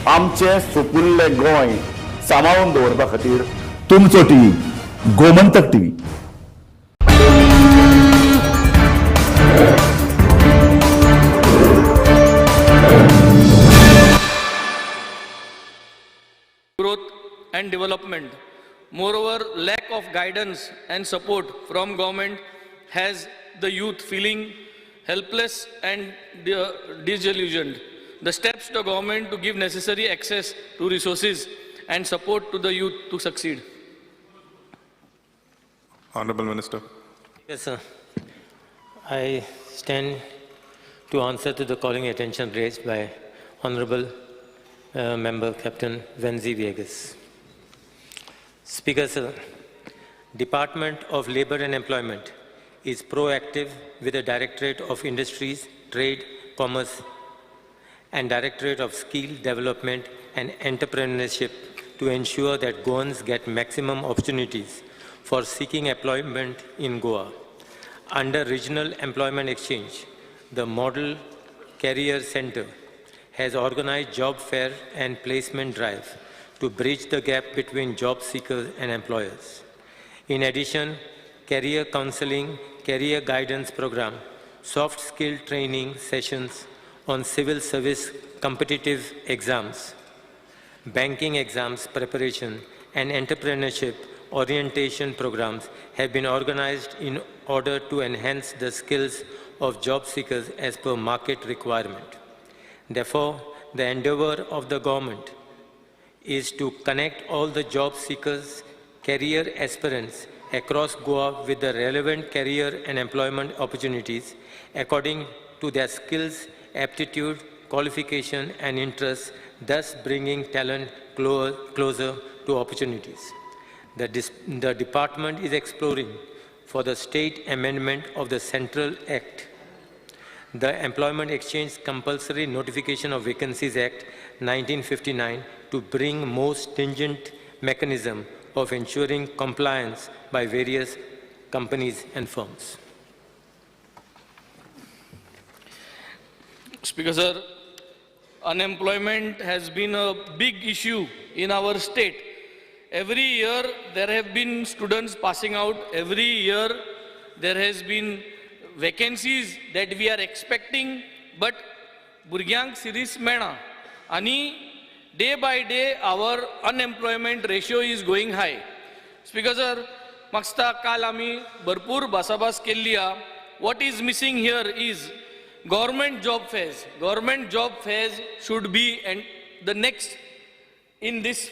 आमचे सोपुल्ले गोंय सांबाळून दवरपा खातीर तुमचो TV Gomantak TV. Growth and development. Moreover, lack of guidance and support from government has the youth feeling helpless and disillusioned. The steps to government to give necessary access to resources and support to the youth to succeed. Honorable Minister. Yes, sir. I stand to answer to the calling attention raised by Honorable Member Captain Wenzi Viegas. Speaker, sir, Department of Labor and Employment is proactive with the Directorate of Industries, Trade, Commerce, and Directorate of Skill Development and Entrepreneurship to ensure that Goans get maximum opportunities for seeking employment in Goa. Under Regional Employment Exchange, the Model Career Center has organized job fair and placement drive to bridge the gap between job seekers and employers. In addition, career counseling, career guidance program, soft skill training sessions on civil service competitive exams, banking exams preparation, and entrepreneurship orientation programs have been organized in order to enhance the skills of job seekers as per market requirement. Therefore, the endeavor of the government is to connect all the job seekers, career aspirants across Goa with the relevant career and employment opportunities according to their skills, aptitude, qualification, and interests, thus bringing talent closer to opportunities. The department is exploring for the state amendment of the Central Act, the Employment Exchange Compulsory Notification of Vacancies Act 1959, to bring more stringent mechanism of ensuring compliance by various companies and firms. Speaker, sir, unemployment has been a big issue in our state. Every year there have been students passing out. Every year there has been vacancies that we are expecting, but burgyank series mena. Ani day by day our unemployment ratio is going high. Speaker sir, magsta kal ami bharpur basabas kelliya. What is missing here is government job fairs. Government job fairs should be and the next in this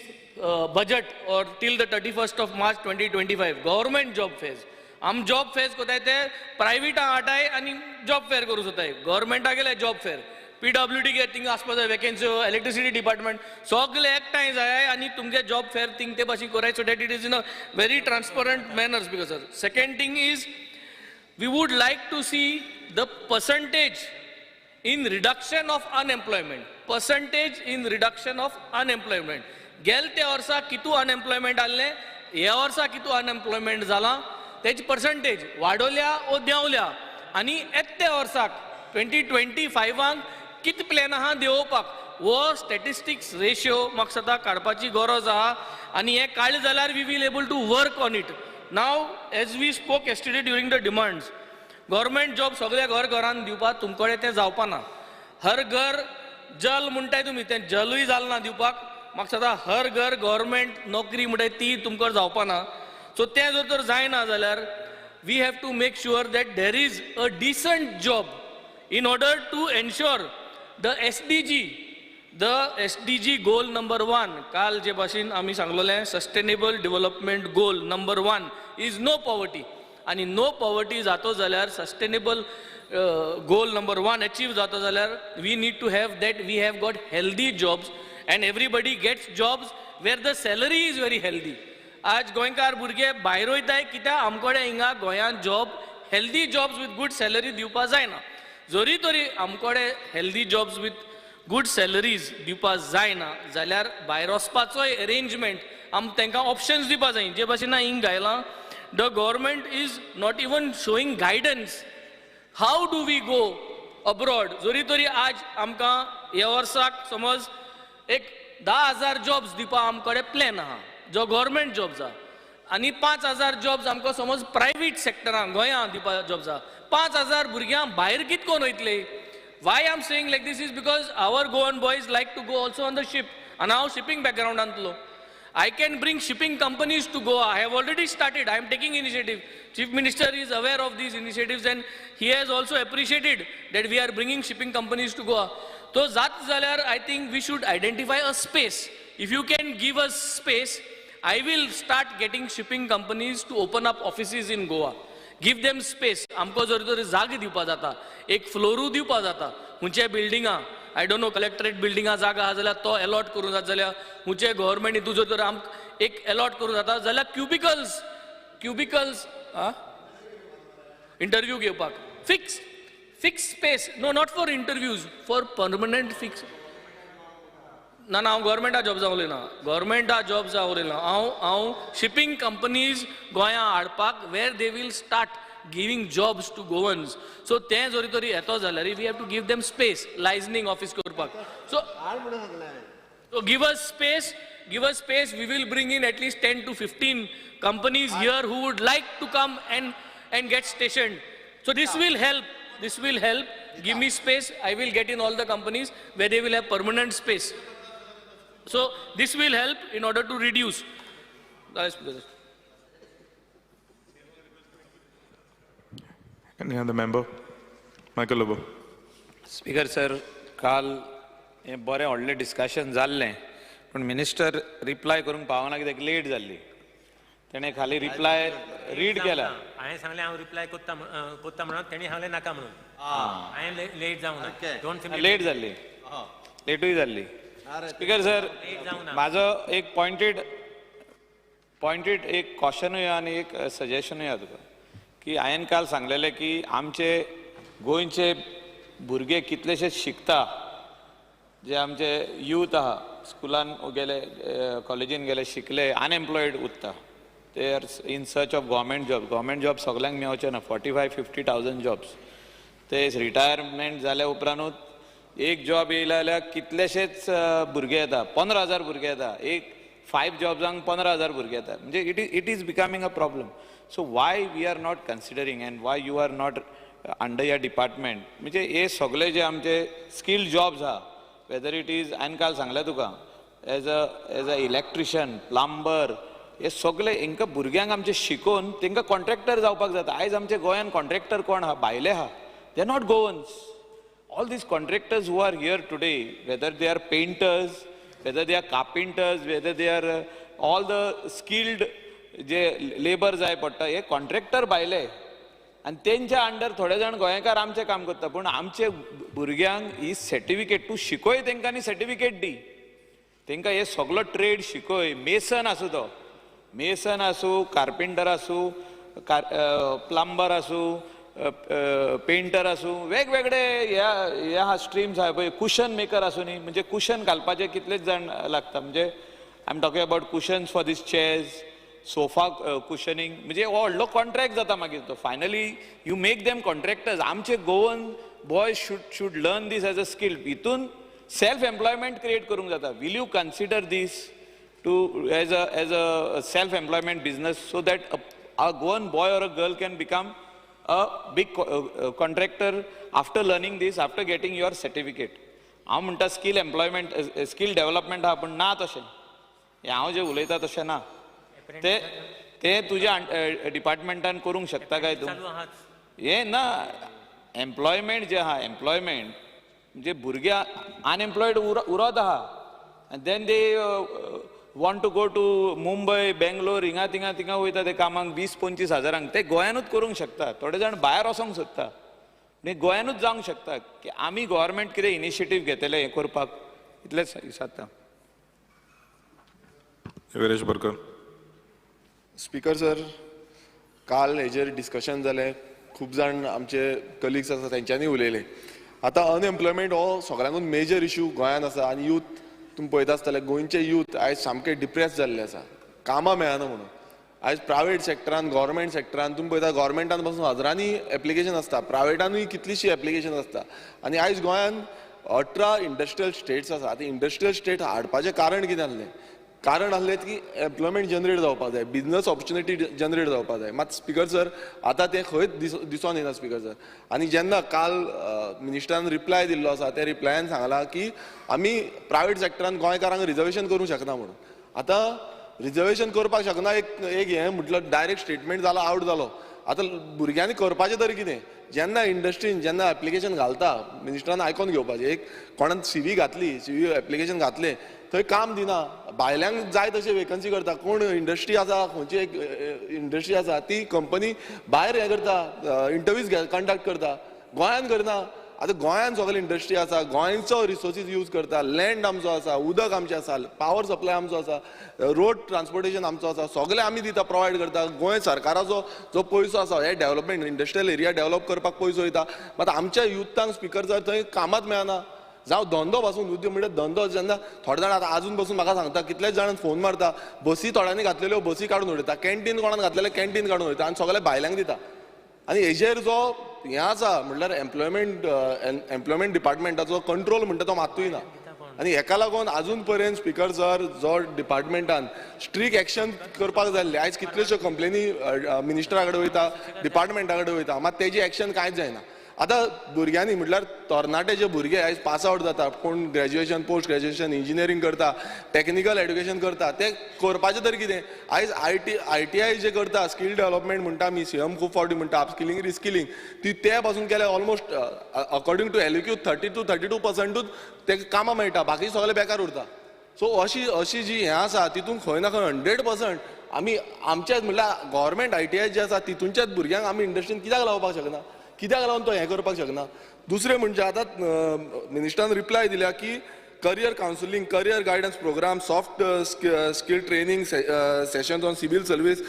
budget or till the 31st of March 2025. Government job fairs. आम job fares कोताय ते प्रायव्हेटा आटाय आणि job fair करू सोताय. गव्हर्नमेंटा गेले job fair, PWD गे thing आसपा जाय vacancy, electricity department सगळे एकठांय जाय आणि तुमगे जॉब फेअर थिंग ते भाशेन कराय so that it is in a very transparent manner. Because sir second thing is we would like to see the percentage in reduction of unemployment. Percentage in reduction of unemployment. गेल्या वर्सा कितू unemployment आले, ह्या वर्सा कितू unemployment जाला, त्याची percentage वाडवल्या ओ देंवल्या. आणि येत्या वर्साक 2025 कित प्लॅन आहा देंवोवपाक वो स्टॅटिस्टिक्स रेशियो म्हाका सदां काडपाची गरज आहा. आणि हे काडले जाल्यार we will able to work on it. नाव as we spoke yesterday during the demands, government job सगळ्या घरान दिवपाक तुमकडे ते जावपा ना. हर घर जल म्हणटाय तुमी, ते जलूय जाल ना दिवपाक. म्हाका सदां हर घर गव्हर्मेंट नोकरी म्हणटाय ती तुमकां जावपा ना. सो तें जर जायना जाल्यार we have to make sure that there is a decent job in order to ensure the SDG goal number 1. काल जे भाशेन आमी सांगलोलें sustainable development goal number 1 is no poverty. आणि नो पॉवर्टी जातो जाल्यार सस्टेनेबल गोल नंबर 1 अचीव जातो जाल्यार we need to have that we have got healthy jobs and everybody gets jobs where the salary is very healthy. आज गोंयकार भुरगे भायर वयताय कित्याक आमकडे हिंगा गोंयांत job healthy jobs with good salary दिवपा जायना. जरी तरी आमकडे healthy jobs with good salaries दिवपा जायना जाल्यार भायर वचपाचोय अरेंजमेंट तांकां ऑप्शन्स दिवपा जाय. जे भाशेन हिंग गायलां the government is not even showing guidance. How do we go abroad? जरी तरी आज आमकां ह्या वर्साक समज एक 10,000 जॉब्स दिवपा आमकडे प्लॅन आहा जो गव्हर्मेंट जॉब्स आहा आनी 5,000 जॉब्स आमकां समज प्रायव्हेट सेक्टरान गोंयांत दिवपा जॉब्स आहा 5,000 भुरग्यां भायर कितकोन वयतले why I'm saying like this is because our Goan boys like to go also on the ship and now shipping background antlo I can bring shipping companies to Goa. I have already started. I am taking initiative. Chief Minister is aware of these initiatives and he has also appreciated that we are bringing shipping companies to Goa. So zat zalyar I think we should identify a space. If you can give us space, I will start getting shipping companies to open up offices in Goa. Give them space. आमको जर तर जागे दिवपा जाता एक फ्लोरू दिवपा जाता खंयच्या बिल्डिंगा I don't know कलेक्टरेट बिल्डिंगा जागा आहा जाल्यार तो अलॉट करूं जाता जाल्यार खंयचे गव्हर्मेंट हितून जर तर आमकां एक अलॉट करूं जाता जाल्यार क्युबिकल्स इंटरव्यू घेवपाक fix space no not for interviews for permanent fix ना हांव गव्हर्मेंटा जॉब्सा उलयना गव्हर्मेंटा जॉब्सा उलयना हांव शिपिंग कंपनीज गोंयां हाडपाक where they will start giving jobs to Goans. So तें जोरी तरी येतो जाल्यार we have to give them space, licensing office करपाक. So give us space, we will bring in at least 10 to 15 companies here who would like to come and get stationed. So this will help. Give me space, I will get in all the companies where they will have permanent space. So this will help in order to reduce. Any other member? Michael Lobo. Speaker sir काल हे बरें व्हडलें discussion जाल्लें पूण minister reply करूंक पावना कित्याक late जाल्ली तेणें खाली रिप्लाय रीड केला हांवें सांगलें हांव रिप्लाय कोत्ता म्हणून तेणी सांगलें नाका म्हणून हांवें लेट जावं ना डोंट लेट जाल्ली लेटूय जाल्ली स्पीकर सर म्हाजो एक पॉइंटेड एक क्वेश्चनूय आनी एक सजेशनूय आहा तुका की हांवें काल सांगलेलें की आमचे गोंयचे भुरगे कितलेशेच शिकता जे आमचे यूथ आहा स्कुलान गेले कॉलेजीन गेले शिकले अनएम्प्लॉयड उरता they are in search of government job सगल्यांक मेळचे ना 45-50,000 जॉब्स ते रिटायरमेंट जाल्या उपरांतूच एक जॉब येयला जाल्यार कितलेशेच भुरगे येता 15,000 भुरगे येता एक 5 जॉब्सांक 15,000 भुरगे येता म्हणजे it is becoming a problem so why we are not considering and why you are not under या डिपार्टमेंट म्हणजे हे सगळे जे आमचे स्किल जॉब्स आहा वेदर इट इज हांवें काल सांगलें तुका एज अ इलेक्ट्रिशियन प्लंबर हे सगळे हांकां भुरग्यांक आमचे शिकोवन तांकां कॉन्ट्रॅक्टर जावपाक जाता आयज आमच्या गोंयांत कॉन्ट्रॅक्टर कोण आहा भायले आहा they are not Goans all these contractors who are here today whether they are painters whether they are carpenters whether they are all the skilled जे लेबर जाय पडटा हे कॉन्ट्रॅक्टर भायले आनी तेंच्या अंडर थोडे जाण गोंयकार आमचें काम करता पूण आमचे भुरग्यांक ही सर्टिफिकेट तूं शिकय तांकां आनी सर्टिफिकेट दी तांकां हे सगळो ट्रेड शिकय मेसन आसूं कार्पेंटर आसूं प्लंबर आसूं पेंटर आसूं वेगवेगळे ह्या स्ट्रीम्स आहा पळय कुशन मेकर आसूं न्ही म्हणजे कुशन घालपाचे कितलेच जाण लागता म्हणजे I am talking about cushions for these chairs sofa cushioning म्हणजे व्हडलो कॉन्ट्रॅक्ट जाता मागीर तो finally you make them contractors आमचे Goan boys should learn these as a skill हितून सेल्फ एम्प्लॉयमेंट क्रिएट करूंक जाता will you consider these too as a self employment business so that a Goan boy or a girl can become a big contractor after learning these after getting your certificate हांव म्हणटा skill employment skill development आहा पूण ना तशें हांव जें उलयता तशें ना ते तुज्या डिपार्टमेंटान करूंक शकता काय तूं हे ना एम्प्लॉयमेंट जे आहा एम्प्लॉयमेंट म्हणजे भुरगे अनएम्प्लॉयड उरत आहा आनी then they want to go to Mumbai Bangalore हिंगा थिंगा वयता ते कामाक 20-25 हजारांक ते गोंयानूच करूंक शकता थोडे जाण भायर वचोंक सोदता म्हणजे गोंयानूच जावंक शकता की आमी गव्हर्मेंट कितें इनिशिएटीव घेतले हें करपाक इतलेंच दिसता Veresh Barkar. स्पीकर सर काल हेजेर डिस्कशन जालें खूब जाण आमचे कलिग्स आसा तेंच्यांनी उलयले आतां अनएम्प्लॉयमेंट हो सगळ्यांकूच मेजर इशू गोंयांत आसा आनी यूथ तुमी पळयता आसतले गोंयचे यूथ आयज सामके डिप्रेस जाल्ले आसा कामां मेळना म्हणून आयज प्रायवेट सेक्टरान गव्हर्मेंट सेक्टरान तुमी पळयता गव्हर्मेंटान पासून हजारांनी एप्लिकेशन आसता प्रायवेटानूय कितलीशीं एप्लिकेशन आसता आनी आयज गोंयांत 18 इंडस्ट्रियल स्टेट्स आसा. आतां इंडस्ट्रियल स्टेट हाडपाचें कारण कितें आसलें? कारण आसलें की एम्प्लॉयमेंट जनरेट जावपाक जाय, बिझनस ऑपॉर्च्युनिटी जनरेट जावपाक जाय. मात स्पीकर सर आतां तें खंयच दिसून येना स्पीकर सर. आनी जेन्ना काल मिनिस्टरान रिप्लाय दिल्लो आसा त्या रिप्लायान सांगलां की आमी प्रायवेट सॅक्टरान गोंयकारांक रिजर्वेशन करूंक शकना म्हणून. आतां रिजर्वेशन करपाक शकना एक हें म्हटलं डायरेक्ट स्टेटमेंट जालो, आवट जालो. आतां भुरग्यांनी करपाचें तरी कितें? जेन्ना इंडस्ट्रीन जेन्ना एप्लिकेशन घालता मिनिस्टरान आयकोन घेवपाचें. एक कोणान CV घातली, CV एप्लिकेशन घातलें, थंय काम दिना, भायल्यांक जाय तशें वेकन्सी करता. कोण इंडस्ट्री आसा, खंयची एक इंडस्ट्री आसा ती कंपनी भायर हें करता, इंटरव्यूज कंडक्ट करता, गोंयान करना. आतां गोंयान सगळे इंडस्ट्री आसा, गोंयचो रिसोर्सीस यूज करता, लँड आमचो आसा, उदक आमचें आसा, पावर सप्लाय आमचो आसा, रोड ट्रान्सपोर्टेशन आमचो आसा, सगळें आमी दिता, प्रोवायड करता. गोंय सरकाराचो जो पयसो आसा हे डेव्हलपमेंट इंडस्ट्रियल एरिया डेव्हलप करपाक पयसो वयता. मात आमच्या युथांक स्पीकर सर थंय कामात मेळना. जावं धंदो पासून उद्योग म्हणजे धंदो जेन्ना थोडे जाण आतां आजून पासून म्हाका सांगता, कितलेच जाण फोन मारता, बसी थोड्यांनी घातलेल्यो बसी काडून उडयता, कॅन्टीन कोणान घातलेले कॅन्टीन काडून उडयता आनी सगळे भायल्यांक दिता. आनी हेजेर जो हें आसा म्हणल्यार एम्प्लॉयमेंट डिपार्टमेंटाचो कंट्रोल म्हणटा तो मात्तूय ना. आनी हेका लागून आजून पर्यंत स्पीकर सर जो डिपार्टमेंटान स्ट्रिक्ट एक्शन करपाक जाय आसलें. आयज कितल्योश्यो कंप्लेनी मिनिस्टरा कडेन वयता, डिपार्टमेंटा कडेन वयता, मात तेजी एक्शन कांयच जायना. आतां भुरग्यांनी म्हटल्यार तरणाटे जे भुरगे आयज पास आवट जाता, कोण ग्रॅज्युएशन, पोस्ट ग्रॅज्युएशन, इंजिनियरींग करता, टॅक्निकल एड्युकेशन करता, ते करपाचें तरी कितें? आयज ITI जे करता, स्कील डेव्हलपमेंट म्हणटा आमी, CM खूब फावटी म्हणटा, अपस्किलिंग रिस्किलिंग, ते पासून केल्या almost according to LQ 30 to 32% ते कामां मेळटा, बाकी सगळे बेकार उरता. सो अशी जी हें आसा तितून खंय ना खंय 100% आमी आमचेच म्हणल्यार गव्हर्मेंट ITI जे आसा तितूनच्याच भुरग्यांक आमी इंडस्ट्रीन कित्याक लावपाक शकना? कित्याक लागून तो हें करपाक शकना? दुसरें म्हणजे आतां मिनिस्टरान रिप्लाय दिल्या की career counselling, career guidance program, soft skill training sessions on civil service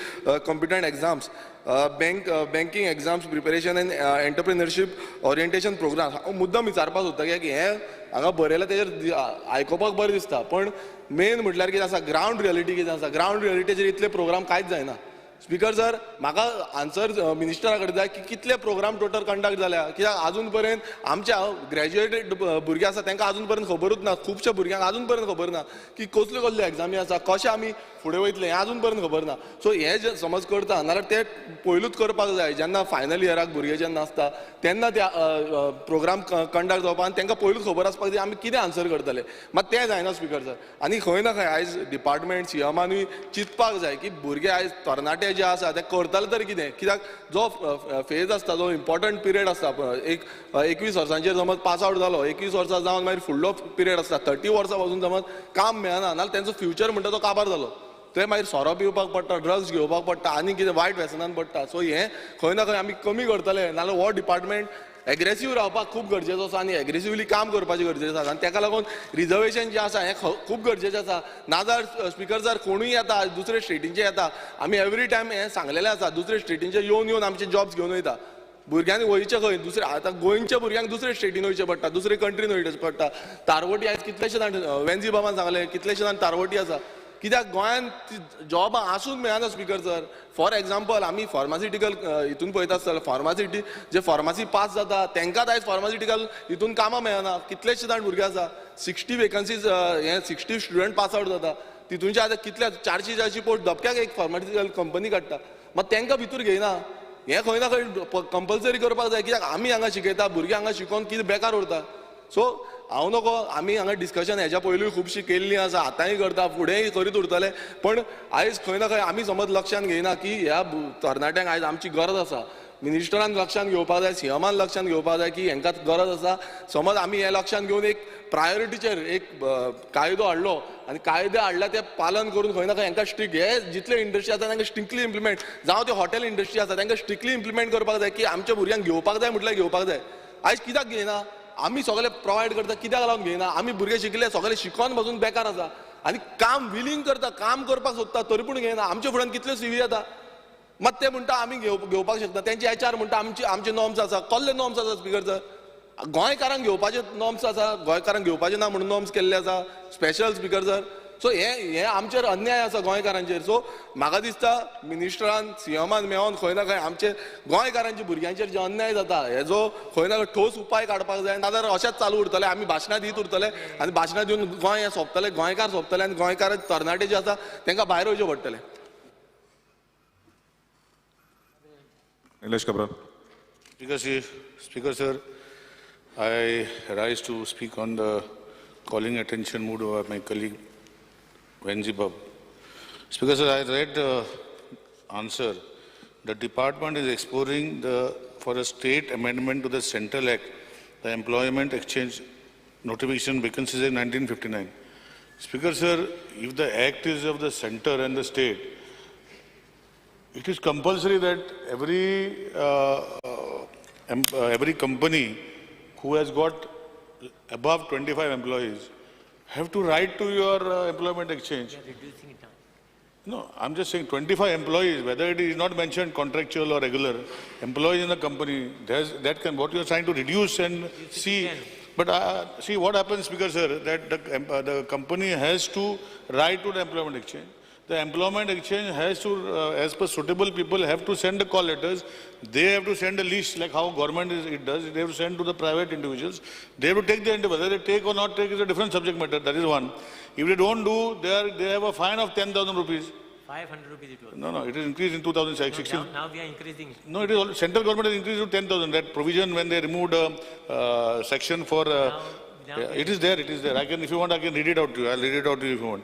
competent exams, banking exams preparation and entrepreneurship orientation program. हांव मुद्दम विचारपाक सोदता कित्याक हें हांगा बरयलां तेजेर आयकोपाक बरें दिसता, पण मेन म्हटल्यार कितें आसा, ग्रावंड रियलिटी कितें आसा? ग्रावंड रियलिटीचेर इतले प्रोग्राम कांयच जायना. स्पीकर सर म्हाका आन्सर मिनिस्टरा कडेन जाय की कितले प्रोग्राम टोटल कंडक्ट जाल्या, कित्याक आजून पर्यंत आमच्या ग्रॅज्युएटेड भुरगे आसा तांकां आजून पर्यंत खबरूच ना. खुबशे भुरग्यांक आजून पर्यंत खबर ना की कसल्यो कसल्यो एग्जामी आसा, कशें आमी फुडें वयतले हें आजून पर्यंत खबर ना. सो हें जे समज करता नाल्यार ते पयलूच करपाक जाय. जेन्ना फायनल इयराक भुरगे जेन्ना आसता तेन्ना ते प्रोग्राम कंडक्ट जावपाक आनी तांकां पयलूच खबर आसपाक जाय आमी कितें आन्सर करतले. मात तें जायना स्पीकर सर. आनी खंय ना खंय आयज डिपार्टमेंट CMानूय चिंतपाक जाय की भुरगे आयज तरणाटे जे आसा ते करतले तरी कितें. कित्याक जो फेज आसता, जो इम्पॉर्टंट पिरियड आसता, एक 21 वर्सांचेर समज पास आवट जालो, 21 वर्सां जावन मागीर फुडलो पिरियड आसता, 30 वर्सां पासून समज काम मेळना नाल्यार तेंचो फ्युचर म्हणटा तो काबार जालो. ते मागीर सोरो पिवपाक पडटा, ड्रग्स घेवपाक पडटा, आनी कितें वायट व्यसनान पडटा. सो हें खंय ना खंय आमी कमी करतले, नाल्यार हो डिपार्टमेंट एग्रेसीव रावपाक खूब गरजेचो आसा आनी एग्रेसिवली काम करपाचें गरजेचें आसा. आनी ताका लागून रिजर्वेशन जें आसा हें खूब गरजेचें आसा. नाजाल्यार स्पीकर सर कोणूय येता, दुसरे स्टेटींचे येता, आमी एवरी टायम हें सांगलेलें आसा, दुसरे स्टेटींचे येवन आमचे जॉब्स घेवन वयता. भुरग्यांनी वयचे खंय? दुसरे आतां गोंयच्या भुरग्यांक दुसरे स्टेटीन वयचें पडटा, दुसरे कंट्रीन वयचें पडटा. तारवटी आयज कितलेशे जाण वेन्झी बाबान सांगलें कितलेशे जाण तारवटी आसा. कित्याक गोंयांत जॉबां आसून मेळना स्पीकर सर. फॉर एग्जाम्पल आमी फार्मास्युटिकल हितून पळयता आसतना जे फार्मासी पास जाता तांकांच आयज फार्मास्युटिकल हितून कामां मेळना. कितलेशे जाण भुरगे आसा, 60 वेकन्सीज, हे 60 स्टुडंट पास आवट जाता, तितूनचे आतां कितले 440 पोस्ट धपक्याक एक फार्मास्युटिकल कंपनी काडटा. मात तांकां भितूर घेयना. हें खंय ना खंय कंपल्सरी करपाक जाय. कित्याक आमी हांगा शिकयता, भुरगे हांगा शिकोवन कितें बेकार उरता. सो हांव नको, आमी हांगा डिस्कशन हेच्या पयलूय खुबशीं केल्लीं आसा, आतांय करता, फुडेंय करीत उरतले. पण आयज खंय ना खंय आमी समज लक्षांत घेयना की ह्या तरणाट्यांक आयज आमची गरज आसा. मिनिस्टरान लक्षांत घेवपाक जाय, CMान लक्षांत घेवपाक जाय की हांकां गरज आसा. समज आमी हें लक्षांत घेवन एक प्रायोरिटीचेर एक कायदो हाडलो आनी कायदे हाडला ते पालन करून खंय ना खंय हांकां स्ट्रिक्ट, हे जितले इंडस्ट्री आसा तांकां स्ट्रिक्टली इम्प्लिमेंट, जावं ते हॉटेल इंडस्ट्री आसा तांकां स्ट्रिक्टली इम्प्लिमेंट करपाक जाय की आमच्या भुरग्यांक घेवपाक जाय म्हटल्यार घेवपाक जाय. आयज कित्याक घेयना? आमी सगळे प्रोवायड करता, कित्याक लागून घेयना? आमी भुरगे शिकले, सगळे शिकोन पासून बेकार आसा आनी काम विलिंग करता, काम करपाक सोदता, तरी पूण घेयना. आमच्या फुड्यान कितल्यो CV येता, मात ते म्हणटा आमी घेवपाक शकता. तेंचे HR म्हणटा आमचे नॉर्म्स आसा. कसले नॉर्म्स आसा स्पीकर सर? गोंयकारांक घेवपाचे नॉर्म्स आसा, गोंयकारांक घेवपाचे ना म्हणून नॉर्म्स केल्ले आसा स्पेशल स्पीकर सर. सो हे आमचेर अन्याय आसा गोंयकारांचेर. सो म्हाका दिसता मिनिस्टरान सीएमान मेळोन खंय ना खंय आमचे गोंयकारांच्या भुरग्यांचेर जे अन्याय जाता हेजो खंय ना खंय ठोस उपाय काडपाक जाय. नाजाल्यार अशेंच चालू उरतले, आमी भाशणां दीत उरतले आनी भाशणां दिवन गोंय हें सोंपतलें, गोंयकार सोंपतले आनी गोंयकार तरणाटे जे आसा तांकां भायर वयचें पडटलें. Nilesh Kabra. Speaker sir, I rise to speak on the calling attention mood of my colleague Venzi Bab. Speaker sir, I read the answer. The department is exploring for a state amendment to the Central Act, the Employment Exchange Notification Vacancies in 1959. Speaker sir, if the act is of the center and the state, it is compulsory that every company who has got above 25 employees have to write to your employment exchange. Reducing it down. No, I'm just saying 25 employees, whether it is not mentioned contractual or regular, employees in the company, that can, what you're trying to reduce and see. But see what happens, Speaker sir, that the company has to write to the employment exchange. The employment exchange has to, as per suitable people, have to send the call letters. They have to send a list, like how government it does. They have to send to the private individuals. They have to take the interview. Whether they take or not take is a different subject matter. That is one. If they don't do, they have a fine of 10,000 rupees. 500 rupees it was. No, it is increased in 2016. Now we are increasing it. No, it is all, central government has increased to 10,000. That provision when they removed section for, Now it is there, I can, if you want, I can read it out to you. I'll read it out to you if you want.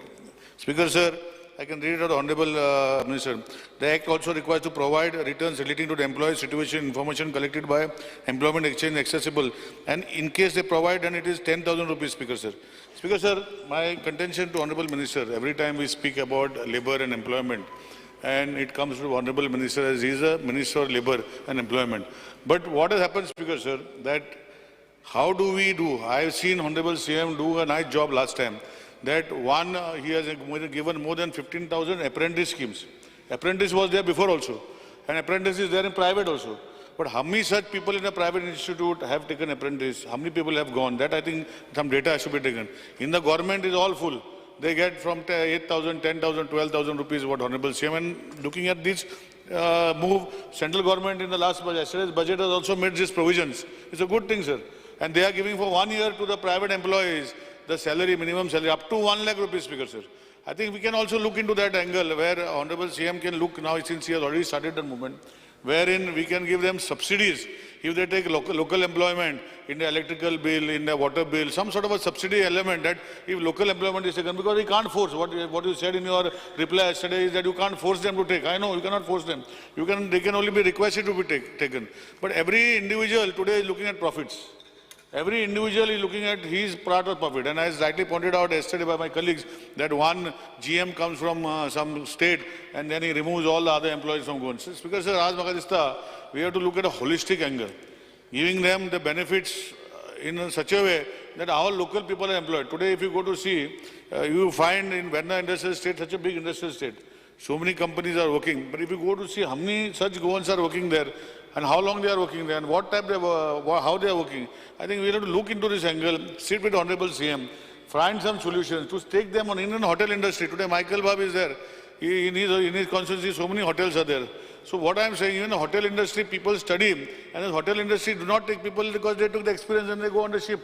Speaker sir, I can read it out, Honorable Minister. The Act also requires to provide returns relating to the employee situation information collected by employment exchange accessible. And in case they provide, then it is 10,000 rupees, Speaker sir. Speaker sir, my contention to Honorable Minister, every time we speak about labor and employment, and it comes to Honorable Minister as he is a Minister of Labor and Employment. But what has happened, Speaker sir, that how do we do? I have seen Honorable CM do a nice job last time. That one, he has given more than 15,000 apprentice schemes. Apprentice was there before also. And apprentice is there in private also. But how many such people in a private institute have taken apprentice? How many people have gone? That I think some data should be taken. In the government is all full. They get from 8,000, 10,000, 12,000 rupees what Honorable CM. And looking at this move, central government in the last budget, yesterday's budget has also made these provisions. It's a good thing, sir. And they are giving for 1 year to the private employees the salary, minimum salary, up to 1 lakh rupees, Speaker sir. I think we can also look into that angle where Honorable CM can look now, since he has already started the movement, wherein we can give them subsidies if they take local employment in the electrical bill, in the water bill, some sort of a subsidy element that if local employment is taken, because we can't force. What you said in your reply yesterday is that you can't force them to take. I know, you cannot force them. They can only be requested to be taken. But every individual today is looking at profits. Every individual is looking at his part of profit. And as rightly pointed out yesterday by my colleagues, that one GM comes from some state and then he removes all the other employees from Goans. Because sir, Raj Magadista, we have to look at a holistic angle, giving them the benefits in such a way that our local people are employed. Today, if you go to see, you find in Verna Industrial Estate, such a big industrial estate, so many companies are working. But if you go to see how many such Goans are working there, and how long they are working there, and what type they how they are working. I think we have to look into this angle, sit with Honorable CM, find some solutions to take them on Indian hotel industry. Today, Michael Bab is there. In his constituency, so many hotels are there. So what I am saying, even the hotel industry, people study, and the hotel industry do not take people because they took the experience and they go on the ship.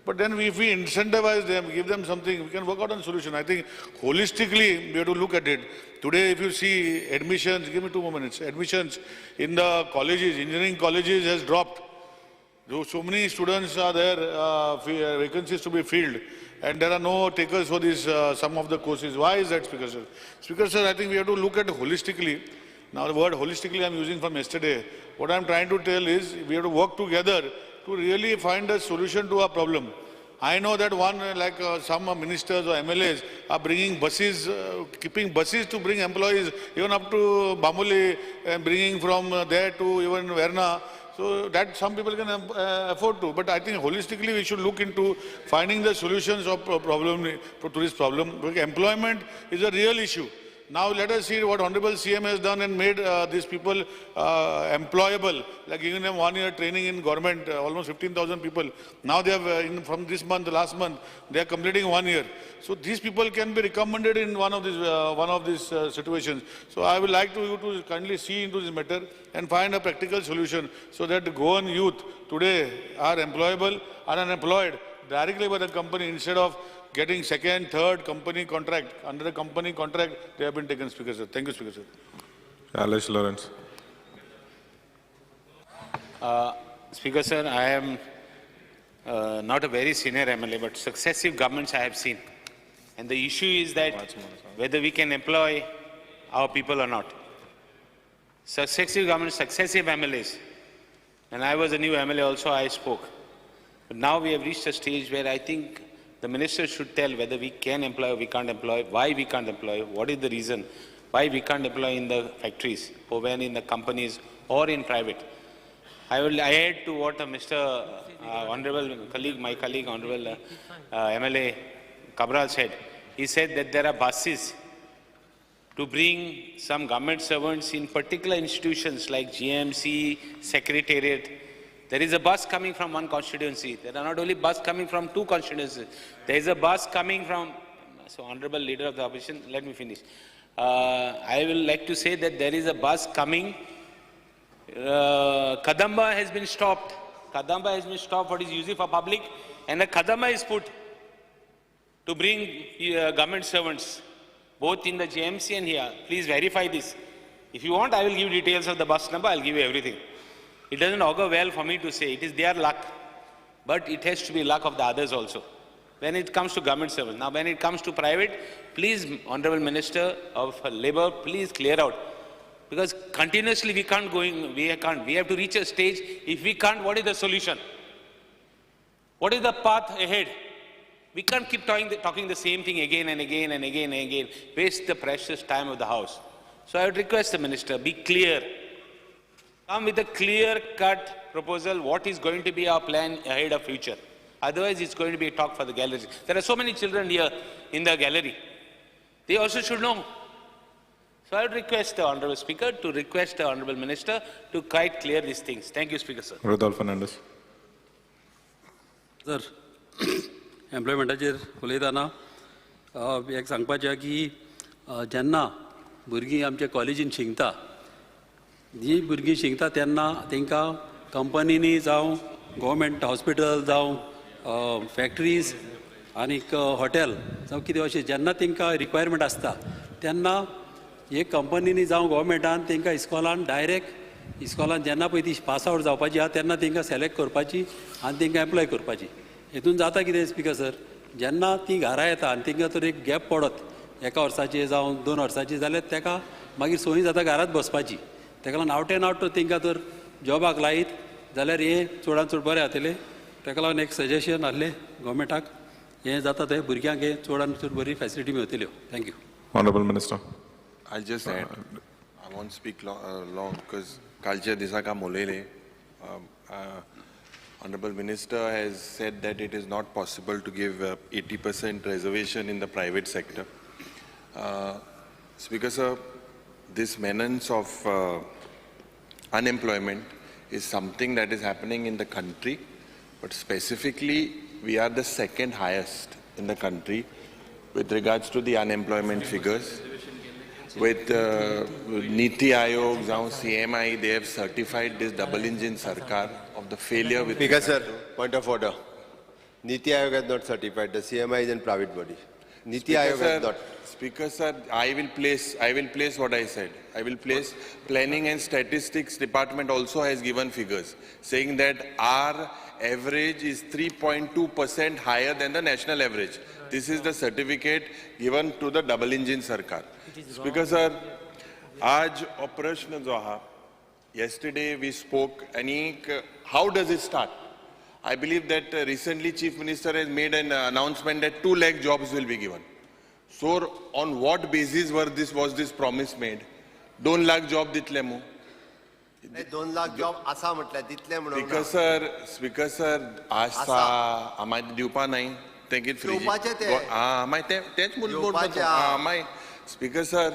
But then if we incentivize them, give them something, we can work out on a solution. I think holistically, we have to look at it. Today, if you see admissions, give me 2 more minutes, admissions in the colleges, engineering colleges has dropped. So many students are there, vacancies to be filled, and there are no takers for these, some of the courses. Why is that, Speaker sir? Speaker sir, I think we have to look at it holistically. Now the word holistically I am using from yesterday. What I am trying to tell is we have to work together to really find a solution to our problem. I know that some ministers or MLAs are bringing buses, keeping buses to bring employees even up to Bamuli and bringing from there to even Verna. So that some people can afford to. But I think holistically we should look into finding the solutions of to this problem. Because employment is a real issue. Now let us see what Honorable CM has done and made these people employable, like giving them 1 year training in government, almost 15,000 people. Now they have, from this month, last month, they are completing 1 year. So these people can be recommended in one of these situations. So I would like you to kindly see into this matter and find a practical solution so that the Goan youth today are employable and unemployed directly by the company instead of getting second, third company contract. Under the company contract, they have been taken, Speaker sir. Thank you, Speaker sir. Alice Lawrence. Speaker sir, I am not a very senior MLA, but successive governments I have seen. And the issue is that whether we can employ our people or not. Successive governments, successive MLAs. When I was a new MLA also, I spoke. But now we have reached a stage where I think the minister should tell whether we can employ or we can't employ, why we can't employ, what is the reason, why we can't employ in the factories, or when in the companies, or in private. I will add to what Mr. Honorable colleague, my colleague, Honorable MLA Cabral said. He said that there are buses to bring some government servants in particular institutions like GMC, Secretariat. There is a bus coming from one constituency. There are not only bus coming from two constituencies. There is a bus coming from, so Honorable Leader of the Opposition, let me finish. I will like to say that there is a bus coming. Kadamba has been stopped. Kadamba has been stopped for its use for public, and a Kadamba is put to bring government servants, both in the JMC and here. Please verify this. If you want, I will give details of the bus number. I'll give you everything. It doesn't augur well for me to say. It is their luck. But it has to be luck of the others also. When it comes to government service. Now, when it comes to private, please, Honorable Minister of Labour, please clear out. Because continuously we can't go in, we have to reach a stage. If we can't, what is the solution? What is the path ahead? We can't keep talking the same thing again and again and again and again. Waste the precious time of the House. So I would request the Minister, be clear. Come with a clear-cut proposal, what is going to be our plan ahead of future. Otherwise, it's going to be a talk for the gallery. There are so many children here in the gallery. They also should know. So I would request the Honourable Speaker to request the Honourable Minister to quite clear these things. Thank you, Speaker, sir. Rodolfo Fernandez. Sir, एम्प्लॉयमेंटाचेर उलयतना एक सांगपाचें की जेन्ना भुरगीं आमच्या कॉलेजीन शिकता जी भुरगीं शिकता तेन्ना तांकां कंपनीनी जावं गव्हर्मेंट हॉस्पिटल जावं फॅक्टरीज आनीक हॉटेल जावं कितें अशें जेन्ना तांकां रिक्वायरमेंट आसता तेन्ना हे कंपनीनी जावं गव्हर्मेंटान तांकां इस्कॉलान डायरेक्ट इस्कॉलान जेन्ना पळय ती पास आवट जावपाची आहा तेन्ना तांकां सिलेक्ट करपाची आनी तांकां एम्प्लॉय करपाची हेतून जाता कितें स्पीकर सर जेन्ना ती घरा येता आनी तांकां तर एक गॅप पडत एका वर्साची जावं 2 वर्साची जाल्यार ताका मागीर सोयी जाता घरात बसपाची ताका लागून आवट एंड आवट तांकां तर जॉबाक लायत जाल्यार हे चडांत चड बरें जातलें ताका लागून एक सजेशन आहलें गव्हर्मेंटाक हें जाता थंय भुरग्यांक हे चडांत चड बरी फॅसिलिटी मेळटल्यो thank you Honorable Minister. I'll just add. I won't speak long because Kalcha Disaka Molele, Honorable Minister has said that it is not possible to give 80% reservation in the private sector. Speaker sir, this menace of unemployment is something that is happening in the country, but specifically we are the second highest in the country with regards to the unemployment figures. With Niti Aayog, CMI, they have certified this double engine sarkar of the failure with... Speaker sir, point of order. Niti Aayog has not certified. The CMI is in private body. Niti Aayog has not. Speaker sir, I will place what I said. I will place Planning and Statistics Department also has given figures saying that our average is 3.2% higher than the national average. This is the certificate given to the double engine sarkar. Speaker sir, आज operation जो हा, yesterday we spoke, and how does it start? I believe that recently Chief Minister has made an announcement that 2 lakh jobs will be given. So on what basis was this promise made? 2 lakh job दितले मु? 2 lakh job असा म्हटलं दितले म्हणून. Speaker sir, आज सा आम्हाला दिवपा नाही. Thank you, Friji. Speaker sir,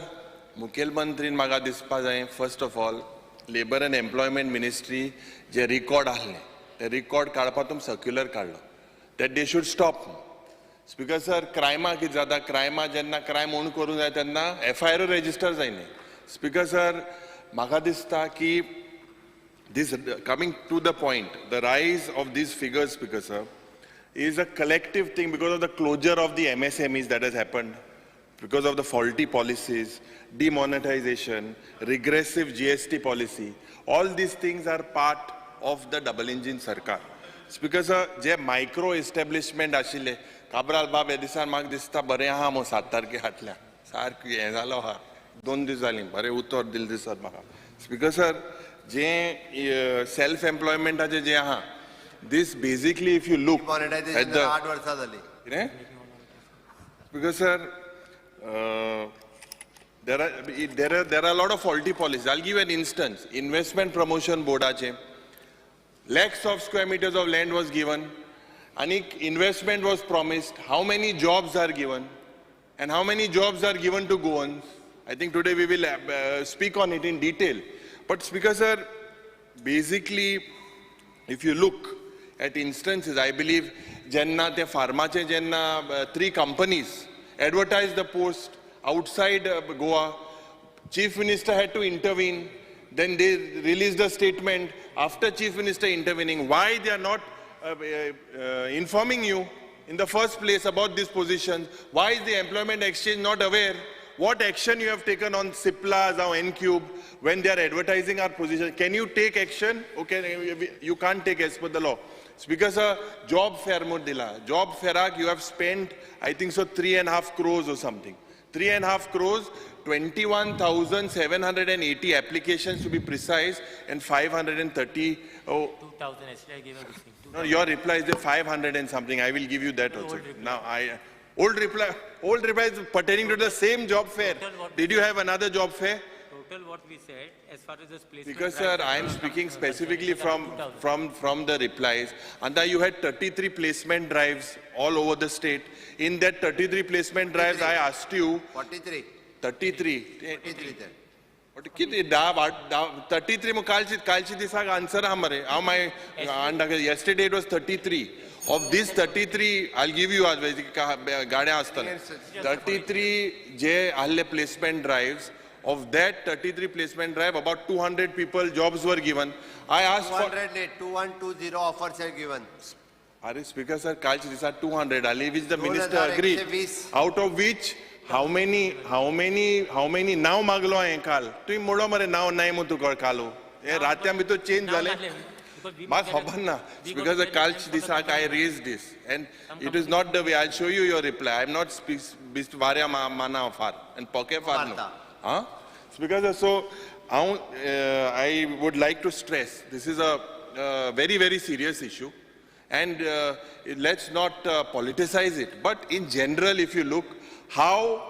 मुखेलमंत्रीन म्हाका दिसपा जाय first of all labour and employment ministry J record आहले ते रिकॉर्ड काडपाक तुम सर्क्युलर काडलो that they should stop. Speaker sir, crime कितें जाता क्रायमा जेन्ना क्रायम म्हणून करूंक जाय तेन्ना FIR रजिस्टर जायना. Speaker sir, म्हाका दिसता की this coming to the point, the rise of these figures, Speaker sir, is a collective thing because of the closure of the MSMEs that has happened, because of the faulty policies, demonetization, regressive GST policy. All these things are part of the double engine sarkar. Speaker sir, J micro establishment आशिल्ले काबराल बाब हे दिसान म्हाका दिसता बरें आहा मो 7 तारखे हातल्या सारकें हें जालो आहा 2 दीस जालीं बरें उतर दिल दिसत म्हाका. स्पीकर सर, जे सेल्फ एम्प्लॉयमेंटाचे जे आहा this basically if you look at the 8 वर्सां जाली. Speaker sir, there are a lot of faulty policies. I'll give you an instance. Investment promotion board ache lakhs of square meters of land was given, and investment was promised. How many jobs are given, and how many jobs are given to Goans? I think today we will speak on it in detail. But Speaker sir, basically, if you look at instances, I believe Jenna te Pharmache Jenna 3 companies advertised the post outside Goa. Chief Minister had to intervene. Then they released a statement after Chief Minister intervening. Why they are not informing you in the first place about these positions? Why is the Employment Exchange not aware? What action you have taken on CIPLAs or N-Cube when they are advertising our position? Can you take action? Okay, you can't take as per the law. Speaker sir, job fair modila. Job fairak you have spent, I think so, 3.5 crores or something. 3.5 crores, 21,780 applications to be precise, and 530. Oh, 2,000. Yesterday I gave a briefing. No, your reply is the 500 and something. I will give you that also. Now old reply is pertaining to the same job fair. Did you have another job fair? Total what we said as far as this placement. Because sir, I am speaking specifically from the replies. And you had 33 placement drives all over the state. In that 33 placement drives, I asked you. 43. 33. 43 then. What किती 33 मग कालची दिसाक answer हा मरे हांव my yesterday it was 33. Of these 33, I'll give you आज गाड्या आसतले 33 जे आहले placement drives. Of that 33 placement drive, about 200 people jobs were given. I asked 2120 offers are given. Are Speaker sir, kalchi these are 200 ali which the minister agreed. Out of which how many now maglo hai kal. Tu modo mare now nai mutu kar kalu. E ratyam bhi to change zale. Mas hoban na. Because the kalchi these I raised this, and it is not the way. I'll show you your reply. I'm not bist varya mana far and poke far no. Huh? Because so I would like to stress this is a very, very serious issue, and let's not politicize it. But in general, if you look, how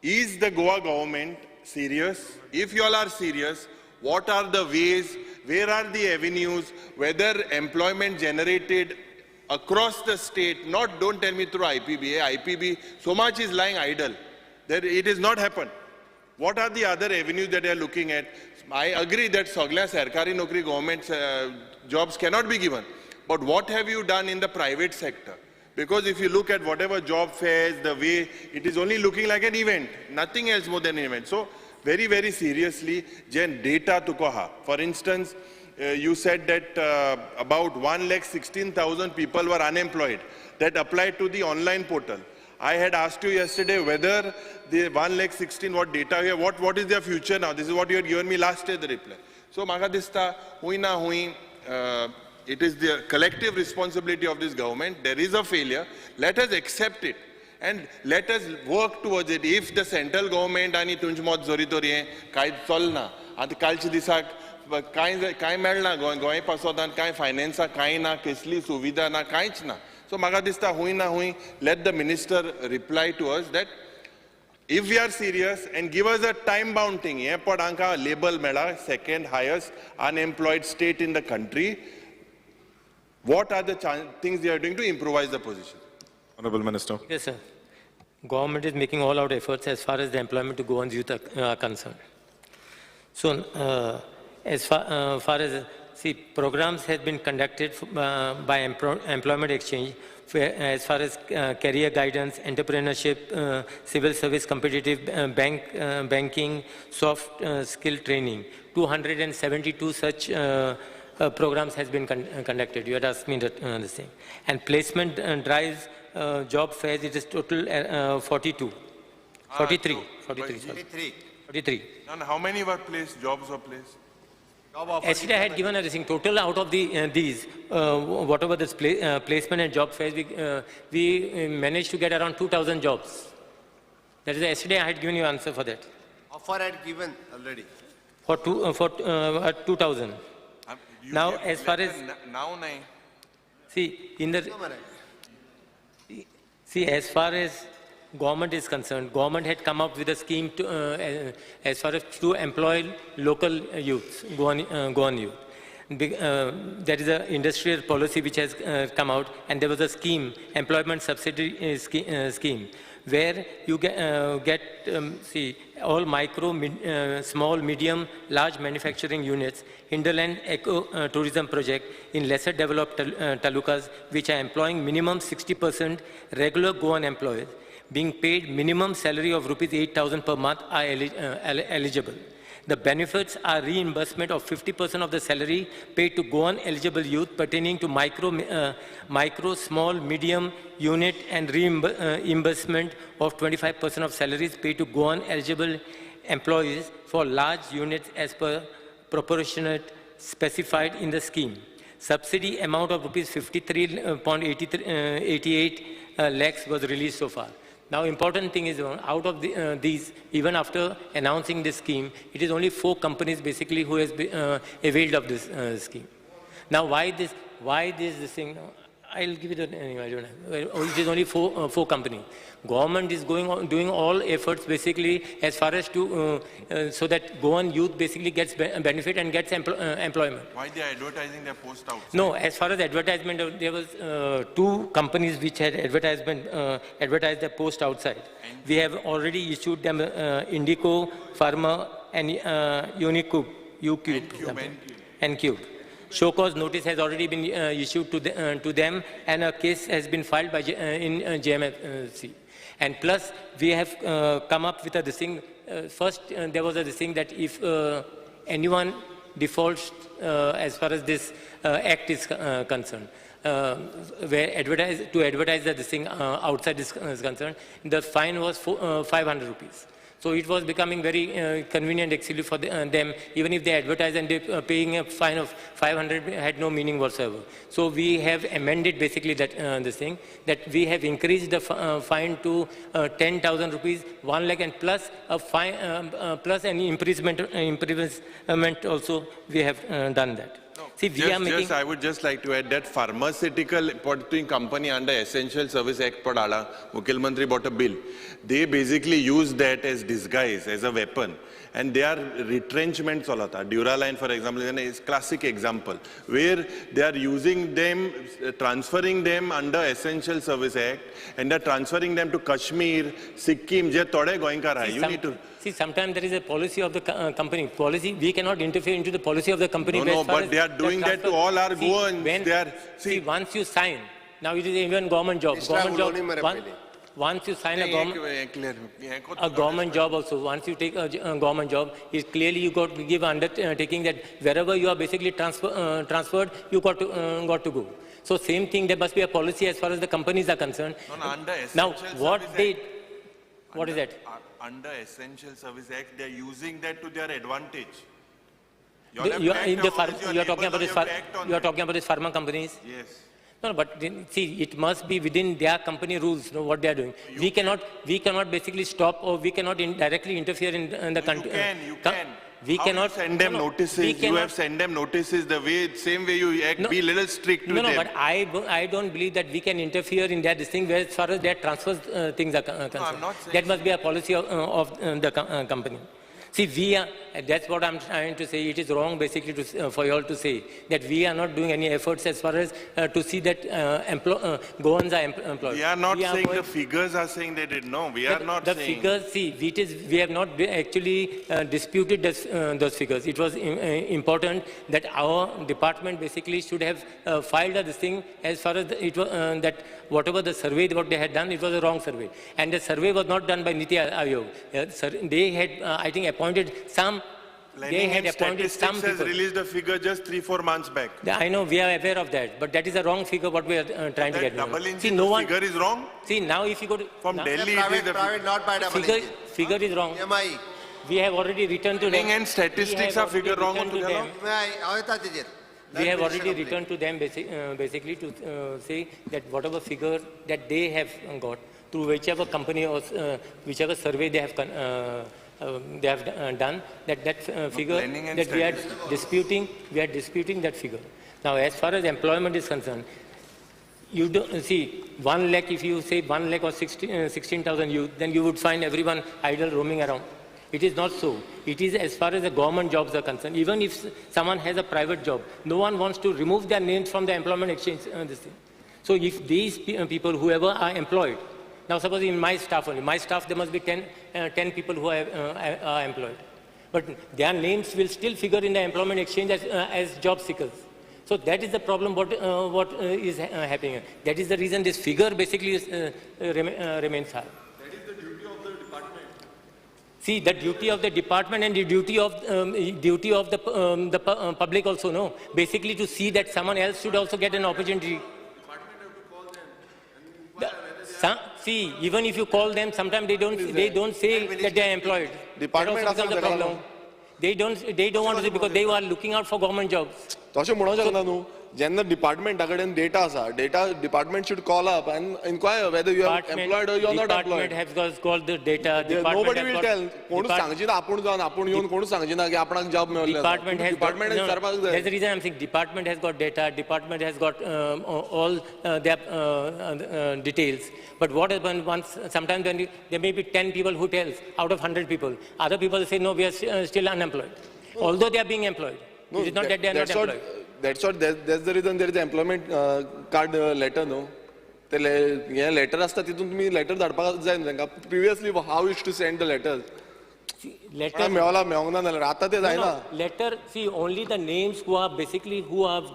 is the Goa government serious? If you all are serious, what are the ways, where are the avenues, whether employment generated across the state, don't tell me through IPB, so much is lying idle, that it has not happened. What are the other avenues that they are looking at? I agree that Sogla Sarkari Nokri government jobs cannot be given. But what have you done in the private sector? Because if you look at whatever job fairs, the way, it is only looking like an event, nothing else more than an event. So very, very seriously, Jen, data to koha. For instance, you said that about 116,000 people were unemployed that applied to the online portal. I had asked you yesterday whether the 116 what data here, what is their future now? This is what you had given me last day, the reply. So Magadista, hui na hui, it is the collective responsibility of this government. There is a failure. Let us accept it and let us work towards it. If the central government ani tunjmot zoritori kai cholna, ati kalchi disak kai melna goy pasodan kai finance kai na kesli suvidha na kaich na. So Magadista hui na hui, let the minister reply to us that if we are serious and give us a time-bound thing, Podanka label mela, second highest unemployed state in the country, what are the things they are doing to improvise the position? Honorable Minister. Yes, sir. government is making all-out efforts as far as the employment to Goans youth are concerned. So, as far as, see, programs have been conducted by Employment Exchange as far as career guidance, entrepreneurship, civil service competitive banking, soft skill training. 272 such programs has been conducted. You had asked me the same. And placement drives, job fairs, it is total 43. And how many were placed, jobs were placed? Yesterday I had given a thing, total out of these, whatever this placement and job fairs, we managed to get around 2,000 jobs. That is, yesterday I had given you answer for that. Offer had given already. For 2,000. Now, as far as... See, as far as government is concerned, government had come up with a scheme to, as far as to employ local youths, Goan youth. There is an industrial policy which has come out, and there was a scheme, employment subsidy scheme, where you get see, all micro, small, medium, large manufacturing units, hinterland eco-tourism project in lesser developed talukas, which are employing minimum 60% regular Goan employees, being paid minimum salary of rupees 8,000 per month are eligible. The benefits are reimbursement of 50% of the salary paid to Goan eligible youth pertaining to micro, small, medium unit, and reimbursement of 25% of salaries paid to Goan eligible employees for large units as per proportionate specified in the scheme. Subsidy amount of rupees 53.88 lakhs was released so far. Now, important thing is, out of these, even after announcing this scheme, it is only 4 companies basically who has availed of this scheme. Now, why this thing? I'll give it anyway, I don't know. It is only four companies. Government is doing all efforts basically as far as to, so that Goan youth basically gets benefit and gets employment. Why they are advertising their post outside? No, as far as advertisement, there was 2 companies which had advertised their post outside. We have already issued them Indico, Pharma, and N-Cube. Show cause notice has already been issued to them, and a case has been filed by in JMFC. And plus, we have come up with this thing. First, there was a thing that if anyone defaults as far as this act is concerned, where advertise this thing outside is concerned, the fine was 500 rupees. So it was becoming very convenient actually for them. Even if they advertise and they paying a fine of 500 had no meaning whatsoever. So we have amended basically that this thing, that we have increased the fine to 10,000 rupees, 1 lakh, and plus a fine, plus an imprisonment also we have done that. See, I would just like to add that pharmaceutical company under Essential Service Act padala, Mukhil Mantri bought a bill. They basically use that as disguise, as a weapon. And they are retrenchments all that. Duraline, for example, is a classic example, where they are using them, transferring them under Essential Service Act, and they're transferring them to Kashmir, Sikkim, you need to... See, sometimes there is a policy of the company. We cannot interfere into the policy of the company. No, but they are doing that to all our Goans. See, once you sign, now it is even government job. Once you sign a government job also, once you take a government job, it's clearly you got to give undertaking that wherever you are basically transferred, you got to go. So same thing, there must be a policy as far as the companies are concerned. Now, what is that? Under Essential Service Act, they are using that to their advantage. You are talking about these pharma companies? Yes. No, but see, it must be within their company rules, what they are doing. We cannot basically stop, or we cannot directly interfere in the country. You can. We cannot send them notices. You have sent them notices the same way you act. Be a little strict with them. But I don't believe that we can interfere in that thing where as far as their transfer things are concerned. I'm not saying that must be a policy of the company. See, we are, that's what I'm trying to say. It is wrong basically to, for you all to say that we are not doing any efforts as far as to see that Goans are employed. We are not saying the figures are saying they did. No, we are not the saying. figures, see, we have not actually disputed those figures. It was important that our department basically should have filed this thing as far as it was, that whatever the survey what they had done, it was a wrong survey. And the survey was not done by Niti Aayog. They had, I think, appointed some. They had appointed some people. Has released a figure just 3-4 months back. I know, we are aware of that, but that is a wrong figure what we are trying to get. See, no one figure is wrong. See, now if you go to from Delhi, private, not by double engine. Figure is wrong. EMI. We have already returned to them. And statistics are figure wrong. We have already returned to them basically to say that whatever figure that they have got through whichever company or whichever survey they have done, that figure that we are disputing that figure. Now, as far as employment is concerned, you don't see 1 lakh. If you say 1 lakh or 16,000 youth, then you would find everyone idle roaming around. It is not so. It is as far as the government jobs are concerned. Even if someone has a private job, no one wants to remove their names from the employment exchange. This thing. So if these people, whoever are employed, now suppose in my staff only, my staff there must be 10 people who are employed. But their names will still figure in the employment exchange as job seekers. So that is the problem what is happening. That is the reason this figure basically remains high. See, the duty of the department and the duty of the public also, no? Basically to see that someone else should also get an opportunity. See, even if you call them, sometimes they don't say that they are employed. Department that also becomes a problem. They don't want to say because they are looking out for government jobs. Jenna department again data asa. Data department should call up and inquire whether you are employed or you are not employed. Department has called the data. Nobody will tell. कोणूच सांगची ना आपण जाऊन आपण येऊन कोणूच सांगची ना की आपणाक job मेळले. Department has करपाक जाय. That's the reason I'm saying department has got data. Department has got all their details. But what happens once? Sometimes when there may be 10 people who tells out of 100 people. Other people say no, we are still unemployed, although they are being employed. No, it is not that they are not employed. That's the reason there is an employment card letter, no? The letter असता तिथून तुम्ही letter धाडपाक जाय न्हू तांकां. Previously, how used to send the letters? Letter मेवंक ना जाल्यार आतां ते जायना. Letter, see, only the names who have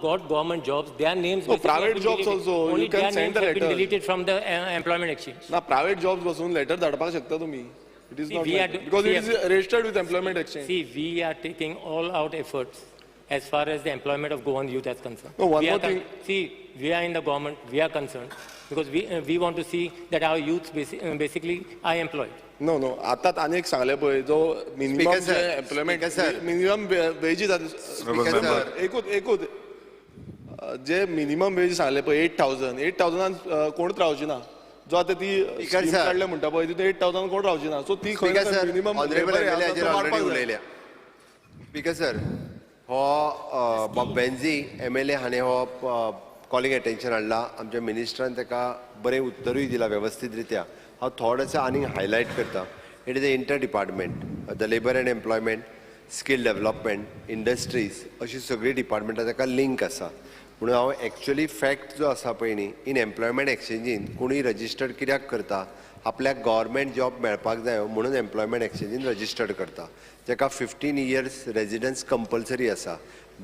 got government jobs, their names. No, private jobs also. Only you can their send names the have been letter. deleted from the employment exchange. ना private jobs बसून letter धाडपाक शकता तुम्ही. It is not like because it is registered with employment exchange. See, we are taking all out efforts as far as the employment of Goan youth is concerned. No, one more thing. See, we are in the government, we are concerned because we want to see that our youth basically are employed. No. आताच अनेक सांगले पळय जो minimum employment minimum wages एकूच जे minimum wages सांगले पळय 8,000 कोणच रावची ना. जो आता ती काढले म्हणटा पळय तितून 8,000 कोण रावची ना. सो ती मिनिमम उलयल्या. स्पीकर सर, हो बॉब बेन्झी MLA हाणें हो कॉलिंग अटेन्शन हाडला. आमच्या मिनिस्टरान ताका बरें उत्तरूय दिला व्यवस्थीत रित्या. हांव थोडेंसो आनीक हायलायट करता. It is a inter department, the labour and employment, skill development, industries अशी सगळी डिपार्टमेंटां ताका लिंक आसा. म्हणून हांव एक्चुअली फॅक्ट जो आसा पळय न्ही, इन एम्प्लॉयमेंट एक्सचेंजीन कोणूय रजिस्टर्ड कित्याक करता? आपल्याक गव्हर्मेंट जॉब मेळपाक जाय म्हणून एम्प्लॉयमेंट एक्सचेंजीन रजिस्टर्ड करता. जाका 15 years रेजिडन्स कंपल्सरी आसा.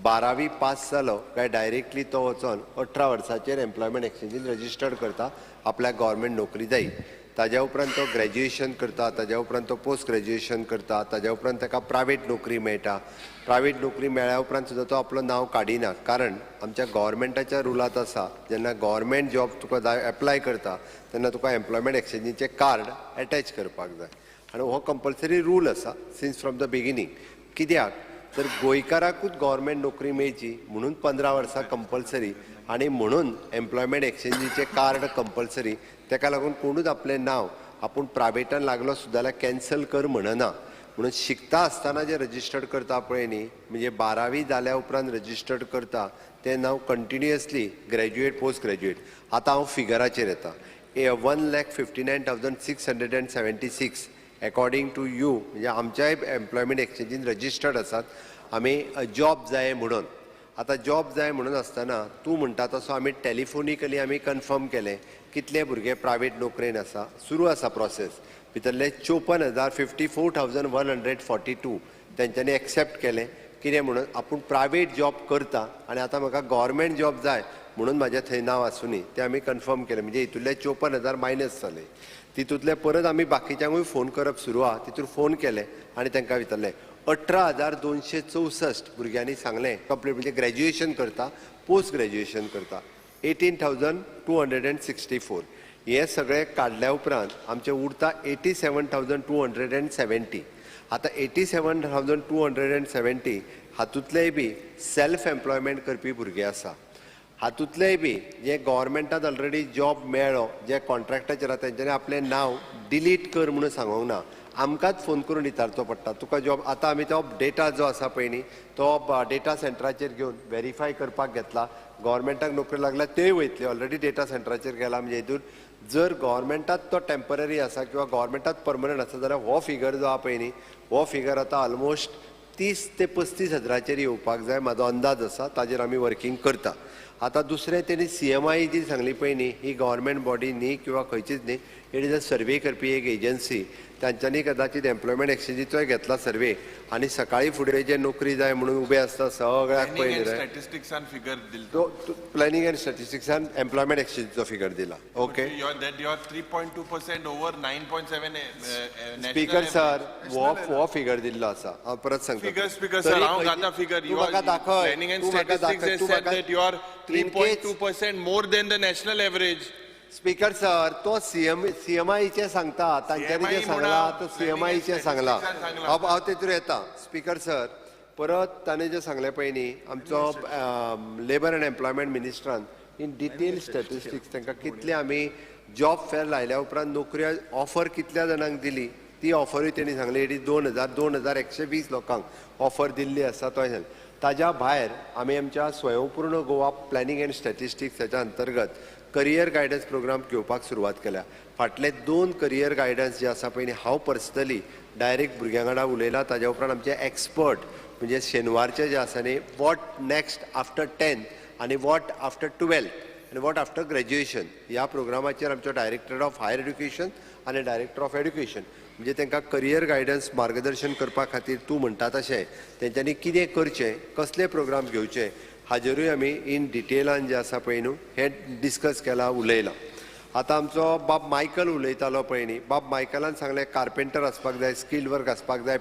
12वी पास जालो काय डायरेक्टली तो वचोन 18 वर्साचेर एम्प्लॉयमेंट एक्सचेंजीन रजिस्टर्ड करता. आपल्याक गव्हर्मेंट नोकरी जाय. ताज्या उपरांत तो ग्रॅज्युएशन करता, ताज्या उपरांत तो पोस्ट ग्रॅज्युएशन करता, ताज्या उपरांत ताका प्रायवेट नोकरी मेळटा. प्रायवेट नोकरी मेळ्ळ्या उपरांत सुद्दां तो आपलो नांव काडिना. कारण आमच्या गव्हर्मेंटाच्या रुलांत आसा जेन्ना गव्हर्मेंट जॉब तुका जाय एप्लाय करता तेन्ना तुका एम्प्लॉयमेंट एक्सचेंजीचें कार्ड एटॅच करपाक जाय. आनी हो कंपल्सरी रूल आसा सिन्स फ्रॉम द बिगिनींग. कित्याक तर गोंयकाराकूच गव्हर्मेंट नोकरी मेळची म्हणून 15 वर्सां कंपल्सरी आनी म्हणून एम्प्लॉयमेंट एक्सचेंजीचें कार्ड कंपल्सरी. ताका लागून कोणूच आपलें नांव आपूण प्रायवेटान लागलो सुद्दां जाल्यार कॅन्सल कर म्हणना. म्हणून शिकता आसतना जे रजिस्टर्ड करता पळय न्ही, म्हणजे 12वी जाल्या उपरांत रजिस्टर्ड करता तें नांव कंटिन्युअसली ग्रॅज्युएट पोस्ट ग्रॅज्युएट. आतां हांव फिगराचेर येता. 1,59,676 अकॉर्डिंग टू यू म्हणजे आमच्याय एम्प्लॉयमेंट एक्सचेंजीन रजिस्टर्ड आसात आमी जॉब जाय म्हणून. आता जॉब जाय म्हणून आसतना तूं म्हणटा तसो आमी टॅलिफोनिकली आमी कन्फर्म केलें कितले भुरगे प्रायवेट नोकरेन आसा. सुरू आसा प्रोसेस. भितरले 54,142 तेंच्यांनी एक्सेप्ट केलें. कितें म्हणून आपूण प्रायवेट जॉब करता आनी आतां म्हाका गव्हर्मेंट जॉब जाय म्हणून म्हाजें थंय नांव आसूनी तें आमी कन्फर्म केलें. म्हणजे हितूंतले 54,000 मायनस जाले. तितूंतले परत आमी बाकीच्यांकूय फोन करप सुरू आहा. तितून फोन केले आनी तांकां विचारलें. 18,264 भुरग्यांनी सांगलें कंप्लीट म्हणजे ग्रॅज्युएशन करता, पोस्ट ग्रॅज्युएशन करता. 18,264 हे सगळे काडल्या उपरांत आमचें उरता 87,270. आतां 87,270 हातूंतलेय बी सेल्फ एम्प्लॉयमेंट करपी भुरगे आसा. हातूंतलेय बी जे गव्हर्मेंटात ऑलरेडी जॉब मेळ्ळो जे कॉन्ट्रॅक्टाचेर आसा तेंच्यांनी आपलें नांव डिलीट कर म्हणून सांगूंक ना. आमकांच फोन करून विचारचो पडटा तुका जॉब. आतां आमी तो डेटा जो आसा पळय न्ही तो डेटा सेंटराचेर घेवन व्हेरीफाय करपाक घेतला. गव्हर्मेंटाक नोकरी लागल्या तेय वयतली. ऑलरेडी डेटा सेंटराचेर गेला म्हणजे हितून जर गव्हर्मेंटात तो टेम्पररी आसा किंवा गव्हर्मेंटात परमनंट आसा जाल्यार हो फिगर जो आहा पळय न्ही हो फिगर आतां ऑलमोस्ट 30 ते 35 हजाराचेर येवपाक जाय म्हाजो अंदाज आसा. ताजेर आमी वर्किंग करता. आतां दुसरें तेणी CMI जी सांगली पळय न्ही ही गव्हर्मेंट बॉडी न्ही किंवा खंयचीच न्ही. इट इज अ सर्वे करपी एक एजन्सी. तांच्यांनी कदाचित एम्प्लॉयमेंट एक्सचेंजीचोय घेतला सर्वे आनी सकाळी फुडें जे नोकरी जाय म्हणून उबे आसता सगळ्याक पळय स्टॅटिस्टिक्सान फिगर दिल तो प्लॅनिंग एंड स्टॅटिस्टिक्सान एम्प्लॉयमेंट एक्सचेंजीचो फिगर दिला. Okay that you are 3.2% over 9.7 speaker sir हो फिगर दिल्लो आसा. हांव परत सांगता Speaker sir, हांव घाता figure. तूं म्हाका दाखय. Planning and statistics has said that you are 3.2% more than the national average. Speaker sir तो CMI सांगता तांच्यांनी जे सांगला तो CMI सांगला. हांव तेतून येता. स्पीकर सर परत ताणें जें सांगलें पळय न्ही आमचो लेबर एंड एम्प्लॉयमेंट मिनिस्टरान इन डिटेल स्टॅटिस्टिक्स तांकां कितले आमी जॉब फेअर लायल्या उपरांत नोकऱ्यो ऑफर कितल्या जाणांक दिली ती ऑफरूय तेणी सांगली. 2,120 लोकांक ऑफर दिल्ली आसा तो सांगलें. ताज्या भायर आमी आमच्या स्वयंपूर्ण गोवा प्लॅनिंग एंड स्टॅटिस्टिक्स हेच्या अंतर्गत करियर गायडन्स प्रोग्राम घेवपाक सुरवात केल्या. फाटले 2 करियर गायडन्स जे आसा पळय न्ही हांव पर्सनली डायरेक्ट भुरग्यां वांगडा उलयला. ताज्या उपरांत आमचे एक्सपर्ट म्हणजे शेनवारचे जे आसा न्ही वॉट नेक्स्ट आफ्टर 10th आनी वॉट आफ्टर 12th आनी वॉट आफ्टर ग्रॅज्युएशन ह्या प्रोग्रामाचेर आमचो डायरेक्टर ऑफ हायर एड्युकेशन आनी डायरेक्टर ऑफ एड्युकेशन म्हणजे तांकां करियर गायडन्स मार्गदर्शन करपा खातीर तूं म्हणटा तशें तेंच्यांनी कितें करचें कसले प्रोग्राम घेवचे हाजेरूय आमी इन डिटेलान जे आसा पळय न्हू हें डिस्कस केलां उलयलां. आतां आमचो बाब मायकल उलयतालो पळय न्ही बाब मायकलान सांगलें कार्पेंटर आसपाक जाय, स्किल्ड वर्क आसपाक जाय,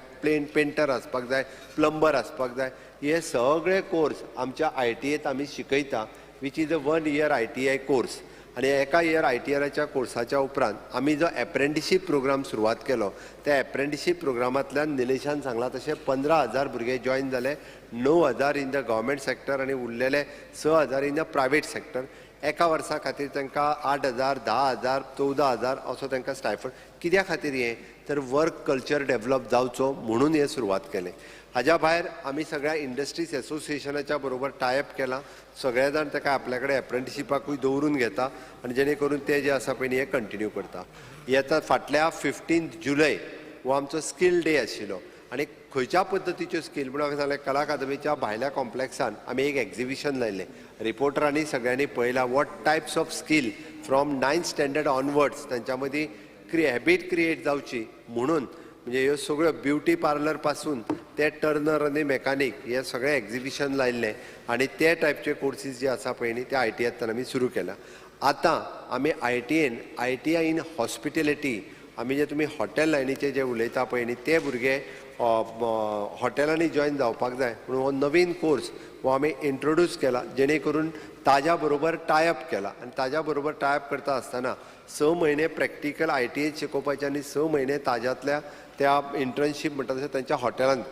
पेंटर आसपाक जाय, प्लंबर आसपाक जाय. हे सगळे कोर्स आमच्या ITAत आमी शिकयता which is a 1 year ITI course. आनी एका इयर ITRच्या कोर्साच्या उपरांत आमी जो एप्रेंटिशीप प्रोग्राम सुरवात केलो त्या एप्रेंटिशीप प्रोग्रामांतल्यान निलेशान सांगला तशें 15,000 भुरगे जॉयन जाले. 9,000 इन द गव्हर्मेंट सेक्टर आनी उरलेले 6,000 इन द प्रायवेट सेक्टर. एका वर्सा खातीर तांकां 8,000, 10,000, 14,000 असो तांकां स्टायफंड. कित्या खातीर हें तर वर्क कल्चर डेव्हलप जावचो म्हणून हें सुरवात केलें. हाज्या भायर आमी सगळ्या इंडस्ट्रीज एसोसिएशनाच्या बरोबर टायअप केला. सगळे जाण ताका आपल्या कडेन एप्रेंटिशिपाकूय दवरून घेता आनी जेणे करून ते जे आसा पळय न्ही हें कंटिन्यू करता. येता फाटल्या 15 जुलय हो आमचो स्कील डे आशिल्लो आनी खंयच्या पद्दतीच्यो स्कील म्हणून हांवें सांगलें कला अकादमीच्या भायल्या कॉम्प्लेक्सान आमी एक एक्झिबिशन लायलें. रिपोर्टरांनी सगळ्यांनी पळयलां what types of skill from 9th standard onwards तांच्या मदीं हॅबीट क्रिएट जावची म्हणून म्हणजे ह्यो सगळ्यो ब्युटी पार्लर पासून ते टर्नर आनी मेकानीक हे सगळें एक्झिबिशन लायिल्लें आनी ते टायपचे कोर्सीस जे आसा पळय न्ही ते ITIंतल्यान आमी सुरू केल्या. आतां आमी ITI इन हॉस्पिटेलिटी आमी जे तुमी हॉटेल लायनीचे जे उलयता पळय न्ही ते भुरगे हॉटेलांनी जॉयन जावपाक जाय म्हणून हो नवीन कोर्स हो आमी इंट्रोड्यूस केला जेणे करून ताज्या बरोबर टायअप केला. आनी ताज्या बरोबर टायअप करता आसतना 6 म्हयने प्रॅक्टिकल ITI शिकोवपाचे आनी 6 म्हयने ताज्यातल्या त्या इंटर्नशीप म्हणटा तशें तांच्या हॉटेलांत.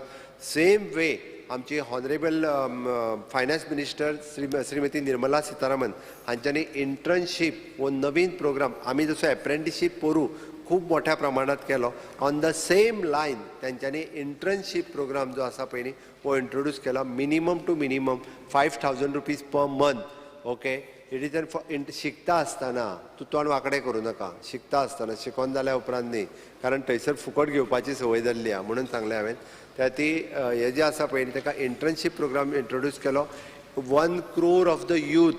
सेम वे आमची honourable finance minister Shrimati Nirmala Sitharaman हांच्यांनी इंटर्नशीप हो नवीन प्रोग्राम आमी जसो एप्रेंटिशीप पोरू खूब मोठ्या प्रमाणात केलो. ऑन द सेम लायन तेंच्यांनी इंटर्नशीप प्रोग्राम जो आसा पळय न्ही हो इंट्रोड्यूस केला. Minimum two minimum 5,000 rupees per month. Okay it is शिकता आसतना तूं तोंड वांकडें करूं नाका, शिकता आसतना शिकोन जाल्या उपरांत न्ही, कारण थंयसर फुकट घेवपाची संवय जाल्ली आहा म्हणून सांगलें हांवें. त्या ती हे जे आसा पळय ताका इंटर्नशीप प्रोग्राम इंट्रोड्यूस केलो. 1 crore ऑफ द यूथ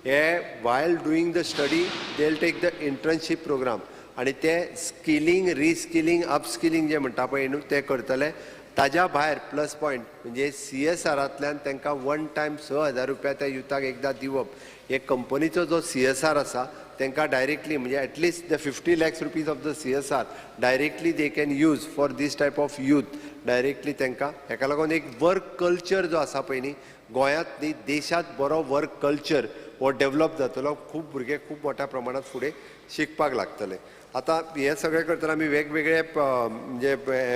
हे while doing the study they will take the internship program आनी ते स्किलींग रिस्किलींग अपस्किलींग जे म्हणटा पळय न्हू ते करतले. ताज्या भायर प्लस पॉयंट म्हणजे CSRंतल्यान तांकां वन टायम 6,000 रुपया त्या युथाक एकदां दिवप. हे कंपनीचो जो CSR आसा तांकां डायरेक्टली म्हणजे at least the 50 lakhs rupees of the CSR directly they can use for these type of youth directly तांकां. हेका लागून एक वर्क कल्चर जो आसा पळय न्ही गोंयांत न्ही देशांत बरो वर्क कल्चर हो डेव्हलप जातलो. खूब भुरगे खूब मोठ्या प्रमाणात फुडें शिकपाक लागतले. आतां हे सगळें करतना आमी वेगवेगळे म्हणजे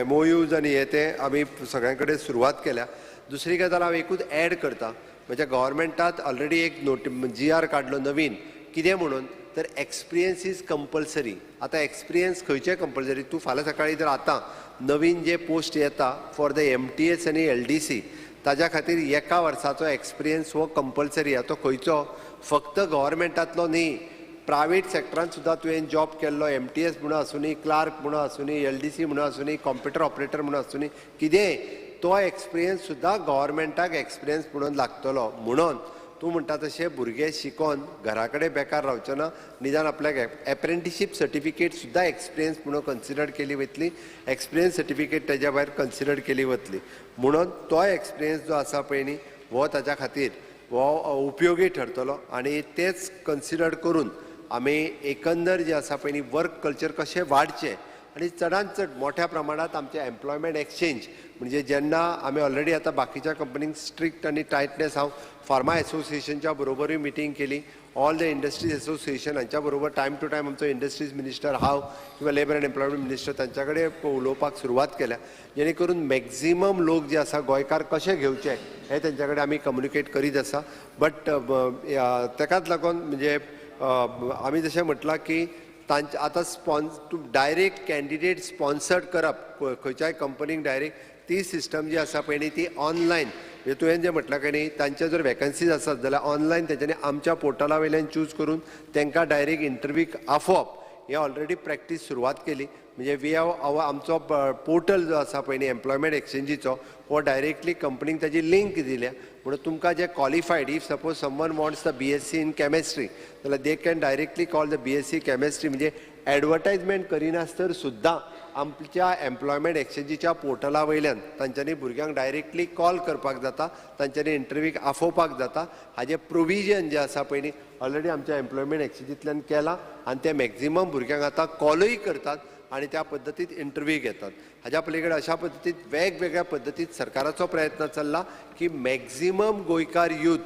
MOUs आनी हे ते आमी सगळ्यां कडेन सुरवात केल्या. दुसरी गजाल हांव एकूच ॲड करता, म्हणजे गव्हर्मेंटात ऑलरेडी एक GR काडलो नवीन. कितें म्हणून तर एक्सपिरियन्स इज कंपल्सरी. आतां एक्सपिरियन्स खंयचें कंपल्सरी? तूं फाल्यां सकाळी जर आतां नवीन जे पोस्ट येता फॉर द MTS आनी LDC ताज्या खातीर 1 वर्साचो एक्सपिरियन्स हो कंपल्सरी आहा. तो खंयचो? फक्त गव्हर्मेंटांतलो न्ही, प्रायवेट सॅक्टरांत सुद्दां तुवें जॉब केल्लो, MTS म्हणून आसूं न्ही, क्लार्क म्हणून आसूं न्ही, LDC म्हणून आसूं न्ही, कॉम्प्युटर ऑपरेटर म्हणून आसूं न्ही, कितेंय तो एक्सपिरियन्स सुद्दां गव्हर्मेंटाक एक्सपिरियन्स म्हणून लागतलो. म्हणून तूं म्हणटा तशें भुरगे शिकोन घरा कडेन बेकार रावचे ना, निदान आपल्याक एप्रेंटिशीप सर्टिफिकेट सुद्दां एक्सपिरियन्स म्हणून कन्सिडर केली वतली. एक्सपिरियन्स सर्टिफिकेट ताज्या भायर कन्सिडर केली वतली. म्हणून तो एक्सपिरियन्स जो आसा पळय न्ही हो ताज्या खातीर हो उपयोगी ठरतलो. आनी तेच कन्सिडर करून आमी एकंदर जे आसा पळय न्ही वर्क कल्चर कशें वाडचें आनी चडांत चड मोठ्या प्रमाणात आमचें एम्प्लॉयमेंट एक्सचेंज म्हणजे जेन्ना आमी ऑलरेडी आतां बाकीच्या कंपनींक स्ट्रिक्ट आनी टायटनेस हांव फार्मा एसोसिएशनच्या बरोबरूय मिटींग केली, ऑल द इंडस्ट्रीज एसोसिएशन हांच्या बरोबर टायम टू टायम आमचो इंडस्ट्रीज मिनिस्टर हांव किंवा लेबर एंड एम्प्लॉयमेंट मिनिस्टर तांच्या कडेन उलोवपाक सुरवात केल्या, जेणे करून मॅक्झिमम लोक जे आसा गोंयकार कशे घेवचे हे तेंच्या कडेन आमी कम्युनिकेट करीत आसा. बट ताकाच लागून म्हणजे आमी जशें म्हटलां की तांचे आतां डायरेक्ट कॅन्डिडेट स्पॉन्सर्ड करप खंयच्याय कंपनीक डायरेक्ट ती सिस्टम जी आसा पळय न्ही ती ऑनलायन म्हणजे तुवें जें म्हटलां की न्ही तांचे जर वॅकन्सीज आसत जाल्यार ऑनलायन तेंच्यांनी आमच्या पोर्टला वयल्यान चूज करून तांकां डायरेक्ट इंटरव्यूक आफोवप हे ऑलरेडी प्रॅक्टीस सुरवात केली. म्हणजे वी हॅव आमचो पोर्टल जो आसा पळय न्ही एम्प्लॉयमेंट एक्सचेंजीचो हो डायरेक्टली कंपनीक ताजी लिंक दिल्या. म्हणून तुमकां जे qualified if suppose someone wants the BSc in chemistry जाल्यार they can directly call the BSc chemistry. म्हणजे एडवर्टायजमेंट करिनासतर सुद्दां आमच्या एम्प्लॉयमेंट एक्सचेंजीच्या पोर्टला वयल्यान तांच्यांनी भुरग्यांक डायरेक्टली कॉल करपाक जाता, तांच्यांनी इंटरव्यूक आफोवपाक जाता. हाजें प्रोविजन जें आसा पळय न्ही ऑलरेडी आमच्या एम्प्लॉयमेंट एक्सचेंजींतल्यान केलां आनी ते मॅक्झिमम भुरग्यांक आतां कॉलूय करतात आनी त्या पद्दतीत इंटरव्यू घेतात. हाज्या पलीकडे अशा पद्दतीत वेगवेगळ्या पद्दतीत सरकाराचो प्रयत्न चल्ला की मॅक्झिमम गोंयकार यूथ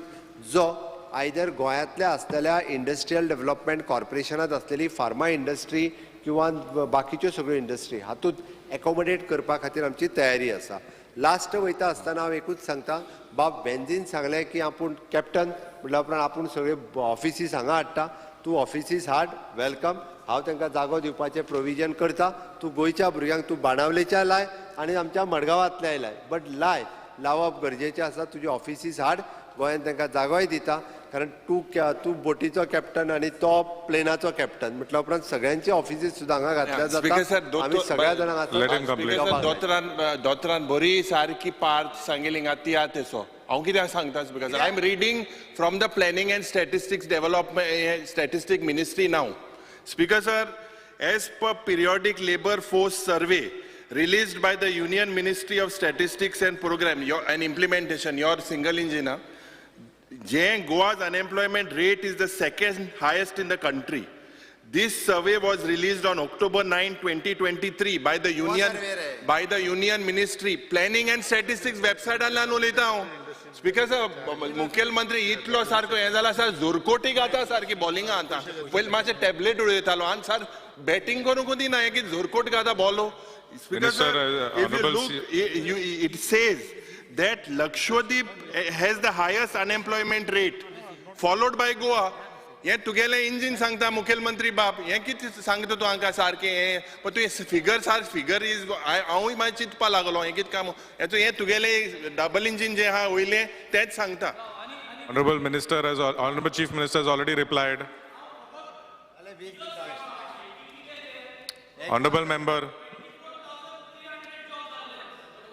जो आयदर गोंयांतल्या आसलेल्या इंडस्ट्रियल डेव्हलपमेंट कॉर्पोरेशनांत आसलेली फार्मा इंडस्ट्री किंवा बाकीच्यो सगळ्यो इंडस्ट्री हातूंत एकोमोडेट करपा खातीर आमची तयारी आसा. लास्ट वयता आसतना हांव एकूच सांगता, बाब बेन्झीन सांगलें की आपूण कॅप्टन म्हटल्या उपरांत आपूण सगळे ऑफिसीस हांगा हाडटा, तूं ऑफिसीस हाड, वेलकम, हांव तांकां जागो दिवपाचें प्रोविजन करता. तूं गोंयच्या भुरग्यांक तूं बाणावलेच्या लाय आनी आमच्या मडगांवांतल्याय लाय, बट लावप गरजेचें आसा. तुजी ऑफिसीस हाड, गोंयांत तांकां जागोय दिता, कारण तूं बोटीचो कॅप्टन आनी तो प्लेनाचो कॅप्टन म्हटल्या उपरांत सगळ्यांची ऑफिसीस सुद्दां हांगा घातल्या जाता. आमी सगळ्या जाणांक दोतरान बरी सारकी पार्थ सांगेली ती आतेसो हांव कित्याक सांगता because I am reading from the planning and statistics development statistic ministry नाव. Speaker sir, as per periodic labor force survey released by the Union Ministry of Statistics and Program and Implementation, your single engineer, Goa's unemployment rate is the second highest in the country. This survey was released on October 9, 2023 by the Union Ministry Planning and Statistics website. allan ulayta हांव. Speaker sir मुखेलमंत्री इतलो सारको हें जाला sir जोरकोटी घाता सारकी बॉलिंगा आतां पयलीं मातशें टॅबलेट उडयतालो आनी सर बॅटिंग करूंक दिना हें की जोरकोट घाता बॉलो. Speaker sir if you look it says that Lakshadweep has the highest unemployment rate followed by Goa. हे तुगेले इंजिन सांगता मुखेलमंत्री बाप हे कितें सांगता तूं हांकां सारकें हें पण तूं फिगर इज हांवूय मागीर चिंतपा लागलो हें कितें काम हें तुगेलें डबल इंजिन जें आहा वयलें तेंच सांगता. Honorable Chief Minister has already replied. Honorable Member.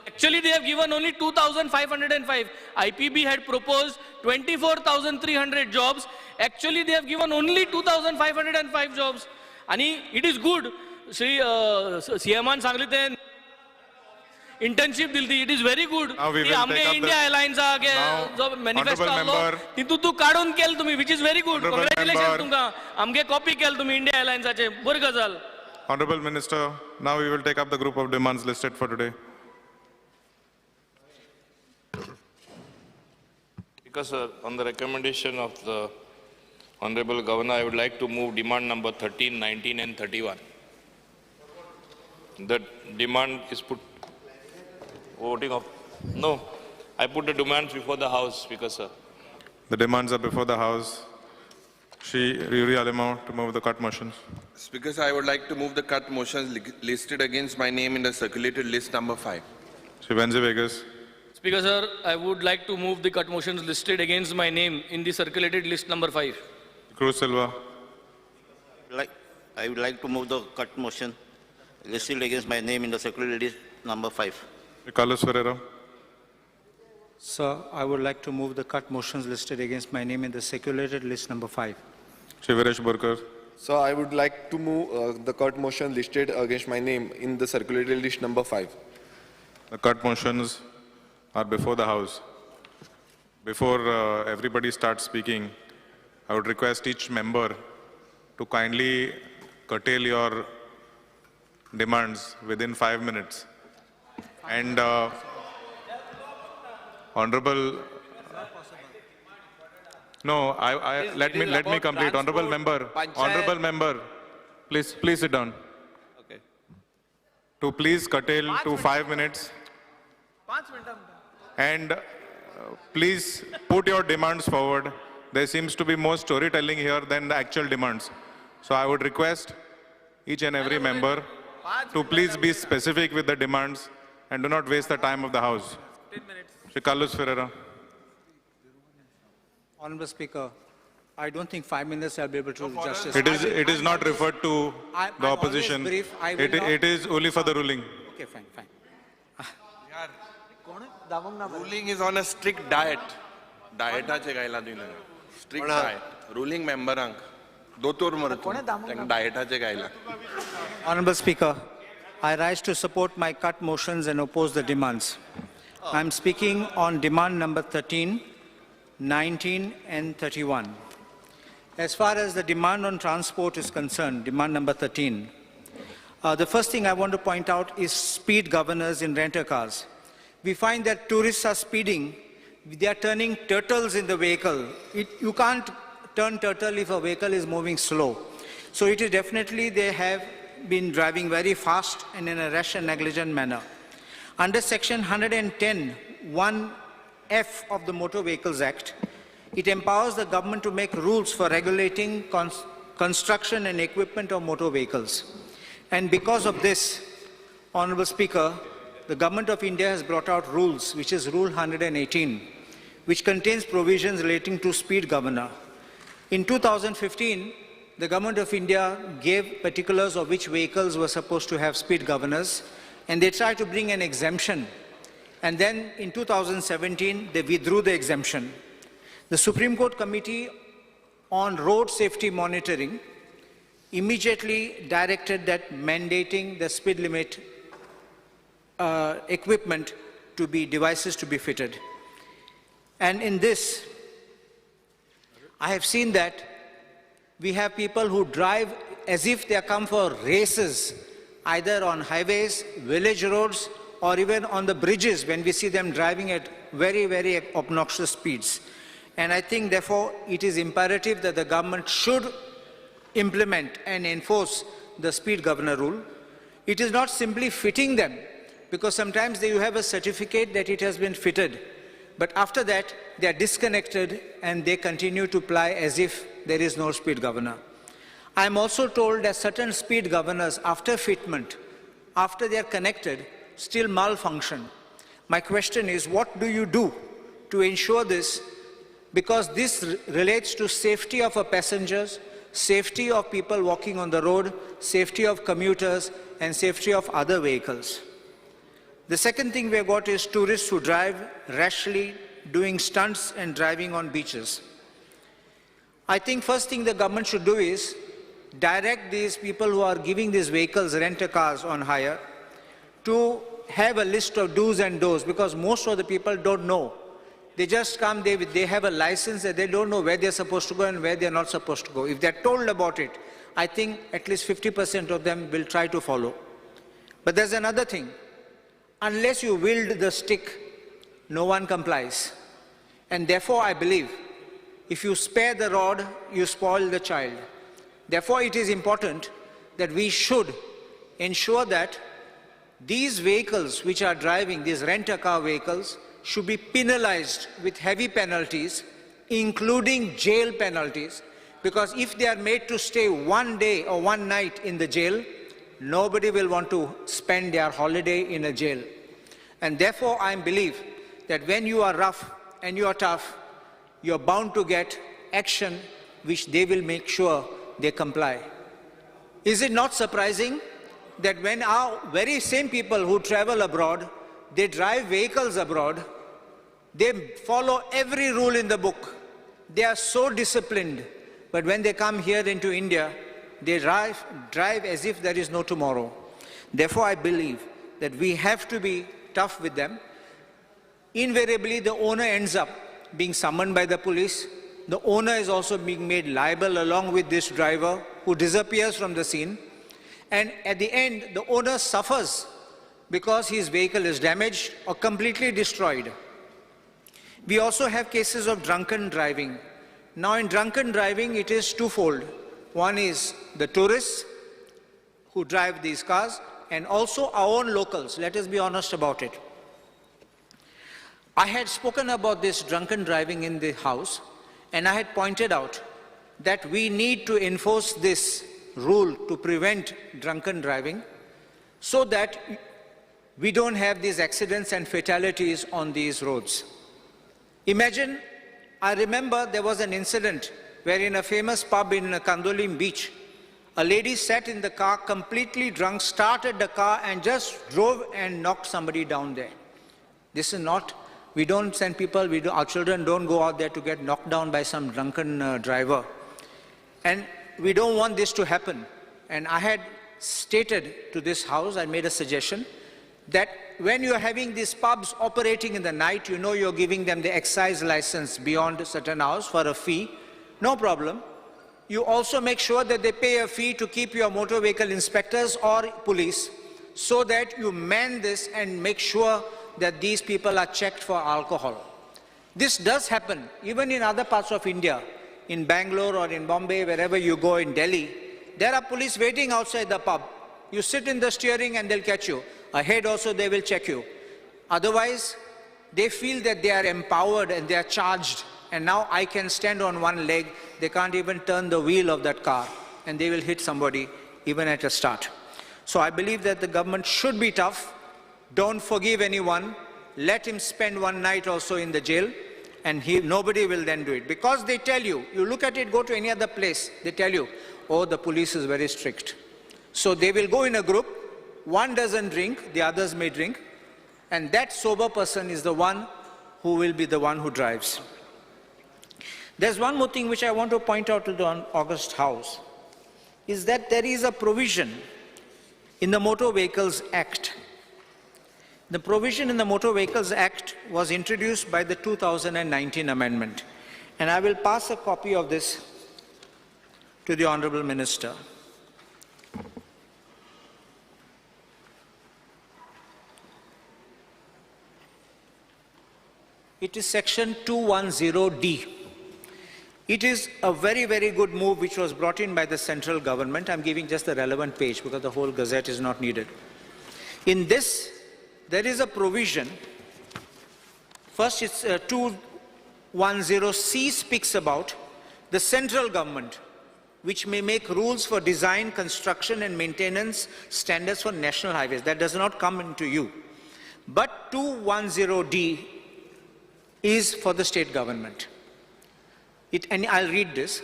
Actually, they have given only 2,505. IPB had proposed 24,300 jobs. Actually, they have given only 2,505 jobs. And it is good. See, CMan सांगले internship दिलती. It is very good. Now we will आमगे take up India the- Airlines आगे जो manifesto Honorable आलो, member. तितू तू काढून केल तुम्ही, which is very good. Honorable Congratulations member. तुमका. आमगे copy केल तुम्ही India Airlines आचे. बरी गजाल. Honorable Minister, now we will take up the group of demands listed for today. Because on the recommendation of the Honorable Governor, I would like to move demand number 13, 19 and 31. The demand is put, voting of, no, I put the demands before the House, Speaker, sir. The demands are before the House. Shri Yuri Alimo to move the cut motions. Speaker, sir, I would like to move the cut motions listed against my name in the circulated list number 5. Shri Venzi Vegas. Speaker sir, I would like to move the cut motions listed against my name in the circulated list number 5. Cruz Silva. I would like to move the cut motion listed against my name in the circulated list number 5. Carlos Ferreira. Sir, I would like to move the cut motions listed against my name in the circulated list number 5. Shri Viresh Borkar. So I would like to move the cut motion listed against my name in the circulated list number 5. The cut motions are before the House. Before everybody starts speaking, I would request each member to kindly curtail your demands within 5 minutes. And Honorable, no, let me complete. Honorable member, please sit down. Okay. To please curtail to 5 minutes. And please put your demands forward. There seems to be more storytelling here than the actual demands. So I would request each and every member to please be specific with the demands and do not waste the time of the House. Shri Carlos Ferreira. Honorable Speaker, I don't think 5 minutes I'll be able to do justice. It is not referred to the opposition. Brief. I will It is only for the ruling. Okay, fine. Ruling is on a strict diet. Dietaचे गायला दिलं. Strict diet. Ruling member दोतोर मरतो. Dietaचे गायला. Honorable Speaker, I rise to support my cut motions and oppose the demands. I'm speaking on demand number 13, 19 and 31. As far as the demand on transport is concerned, demand number 13, the first thing I want to point out is speed governors in renter cars. We find that tourists are speeding. They are turning turtles in the vehicle. You can't turn turtle if a vehicle is moving slow. So it is definitely they have been driving very fast and in a rash and negligent manner. Under section 110, 1F of the Motor Vehicles Act, it empowers the government to make rules for regulating construction and equipment of motor vehicles. And because of this, Honorable Speaker, the Government of India has brought out rules, which is Rule 118, which contains provisions relating to speed governor. In 2015, the Government of India gave particulars of which vehicles were supposed to have speed governors, and they tried to bring an exemption. And then in 2017, they withdrew the exemption. The Supreme Court Committee on Road Safety Monitoring immediately directed that mandating the speed limit equipment to be devices to be fitted. And in this, I have seen that we have people who drive as if they come for races, either on highways, village roads, or even on the bridges when we see them driving at very, very obnoxious speeds. And I think, therefore, it is imperative that the government should implement and enforce the speed governor rule. It is not simply fitting them, because sometimes you have a certificate that it has been fitted, but after that, they are disconnected and they continue to ply as if there is no speed governor. I am also told that certain speed governors, after fitment, after they are connected, still malfunction. My question is, what do you do to ensure this? because this relates to safety of our passengers, safety of people walking on the road, safety of commuters, and safety of other vehicles. The second thing we have got is tourists who drive rashly, doing stunts and driving on beaches. I think first thing the government should do is direct these people who are giving these vehicles, rent-a-cars on hire, to have a list of do's and don'ts, because most of the people don't know. They just come, they have a license, and they don't know where they're supposed to go and where they're not supposed to go. If they're told about it, I think at least 50% of them will try to follow. But there's another thing. Unless you wield the stick, no one complies. And therefore, I believe, if you spare the rod, you spoil the child. Therefore, it is important that we should ensure that these vehicles which are driving, these rent-a-car vehicles, should be penalized with heavy penalties, including jail penalties, because if they are made to stay one day or one night in the jail, nobody will want to spend their holiday in a jail. And therefore, I believe that when you are rough and you are tough, you are bound to get action which they will make sure they comply. Is it not surprising that when our very same people who travel abroad, they drive vehicles abroad, they follow every rule in the book. They are so disciplined, but when they come here into India, they drive as if there is no tomorrow. Therefore, I believe that we have to be tough with them. Invariably, the owner ends up being summoned by the police. The owner is also being made liable along with this driver who disappears from the scene. And at the end, the owner suffers because his vehicle is damaged or completely destroyed. We also have cases of drunken driving. Now, in drunken driving, it is twofold. One is the tourists who drive these cars, and also our own locals. Let us be honest about it. I had spoken about this drunken driving in the House, and I had pointed out that we need to enforce this rule to prevent drunken driving so that we don't have these accidents and fatalities on these roads. Imagine, I remember there was an incident where in a famous pub in Kandolim Beach, a lady sat in the car completely drunk, started the car and just drove and knocked somebody down there. This is not, we don't send people, our children don't go out there to get knocked down by some drunken driver. And we don't want this to happen. And I had stated to this House, I made a suggestion, that when you're having these pubs operating in the night, you know you're giving them the excise license beyond certain hours for a fee, no problem. You also make sure that they pay a fee to keep your motor vehicle inspectors or police so that you man this and make sure that these people are checked for alcohol. This does happen even in other parts of India, in Bangalore or in Bombay, wherever you go in Delhi. There are police waiting outside the pub. You sit in the steering and they'll catch you. Ahead also they will check you. Otherwise, they feel that they are empowered and they are charged. And now I can stand on one leg. They can't even turn the wheel of that car. And they will hit somebody even at a start. So I believe that the government should be tough. Don't forgive anyone. Let him spend one night also in the jail. And nobody will then do it. Because they tell you, you look at it, go to any other place, they tell you, oh, the police is very strict. So they will go in a group. One doesn't drink, the others may drink. And that sober person is the one who will be the one who drives. There's one more thing which I want to point out to the August House, is that there is a provision in the Motor Vehicles Act. The provision in the Motor Vehicles Act was introduced by the 2019 amendment. And I will pass a copy of this to the Honorable Minister. It is section 210D. It is a very, very good move which was brought in by the central government. I'm giving just the relevant page because the whole gazette is not needed. In this, there is a provision. First, it's 210C speaks about the central government, which may make rules for design, construction and maintenance standards for national highways. That does not come into you. But 210D is for the state government. And I'll read this.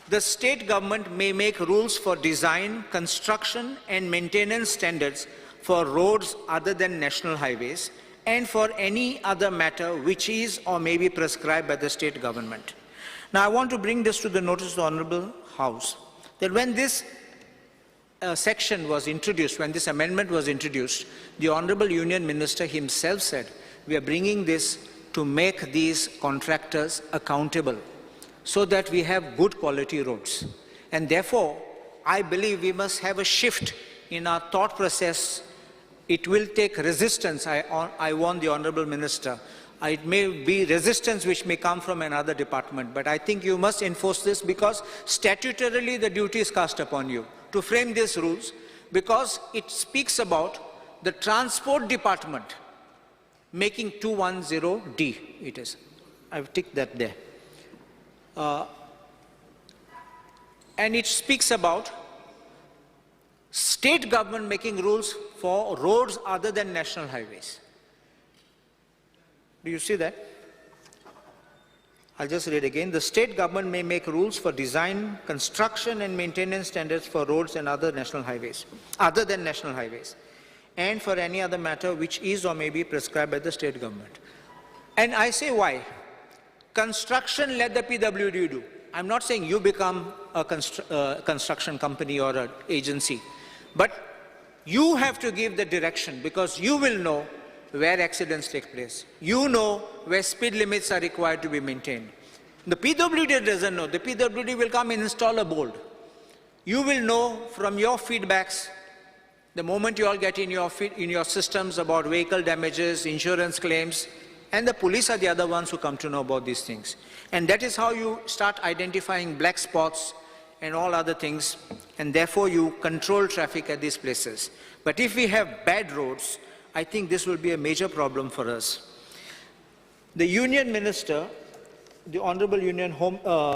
The state government may make rules for design, construction and maintenance standards for roads other than national highways and for any other matter which is or may be prescribed by the state government. Now I want to bring this to the notice of the Honourable House, that when this section was introduced, when this amendment was introduced, the Honourable Union Minister himself said, we are bringing this to make these contractors accountable so that we have good quality roads. And therefore, I believe we must have a shift in our thought process. It will take resistance, I warn the Honourable Minister. It may be resistance which may come from another department, but I think you must enforce this because statutorily the duty is cast upon you to frame these rules, because it speaks about the Transport Department making 210D, it is. I've ticked that there. And it speaks about state government making rules for roads other than national highways. Do you see that? I'll just read again. The state government may make rules for design, construction and maintenance standards for roads and other national highways, other than national highways, and for any other matter which is or may be prescribed by the state government. And I say why? Construction, let the PWD do. I'm not saying you become a construction company or an agency, but you have to give the direction, because you will know where accidents take place. You know where speed limits are required to be maintained. The PWD doesn't know. The PWD will come and install a board. You will know from your feedbacks, the moment you all get in your systems about vehicle damages, insurance claims, and the police are the other ones who come to know about these things. And that is how you start identifying black spots and all other things, and therefore you control traffic at these places. But if we have bad roads, I think this will be a major problem for us. The Union Minister, the Honourable Union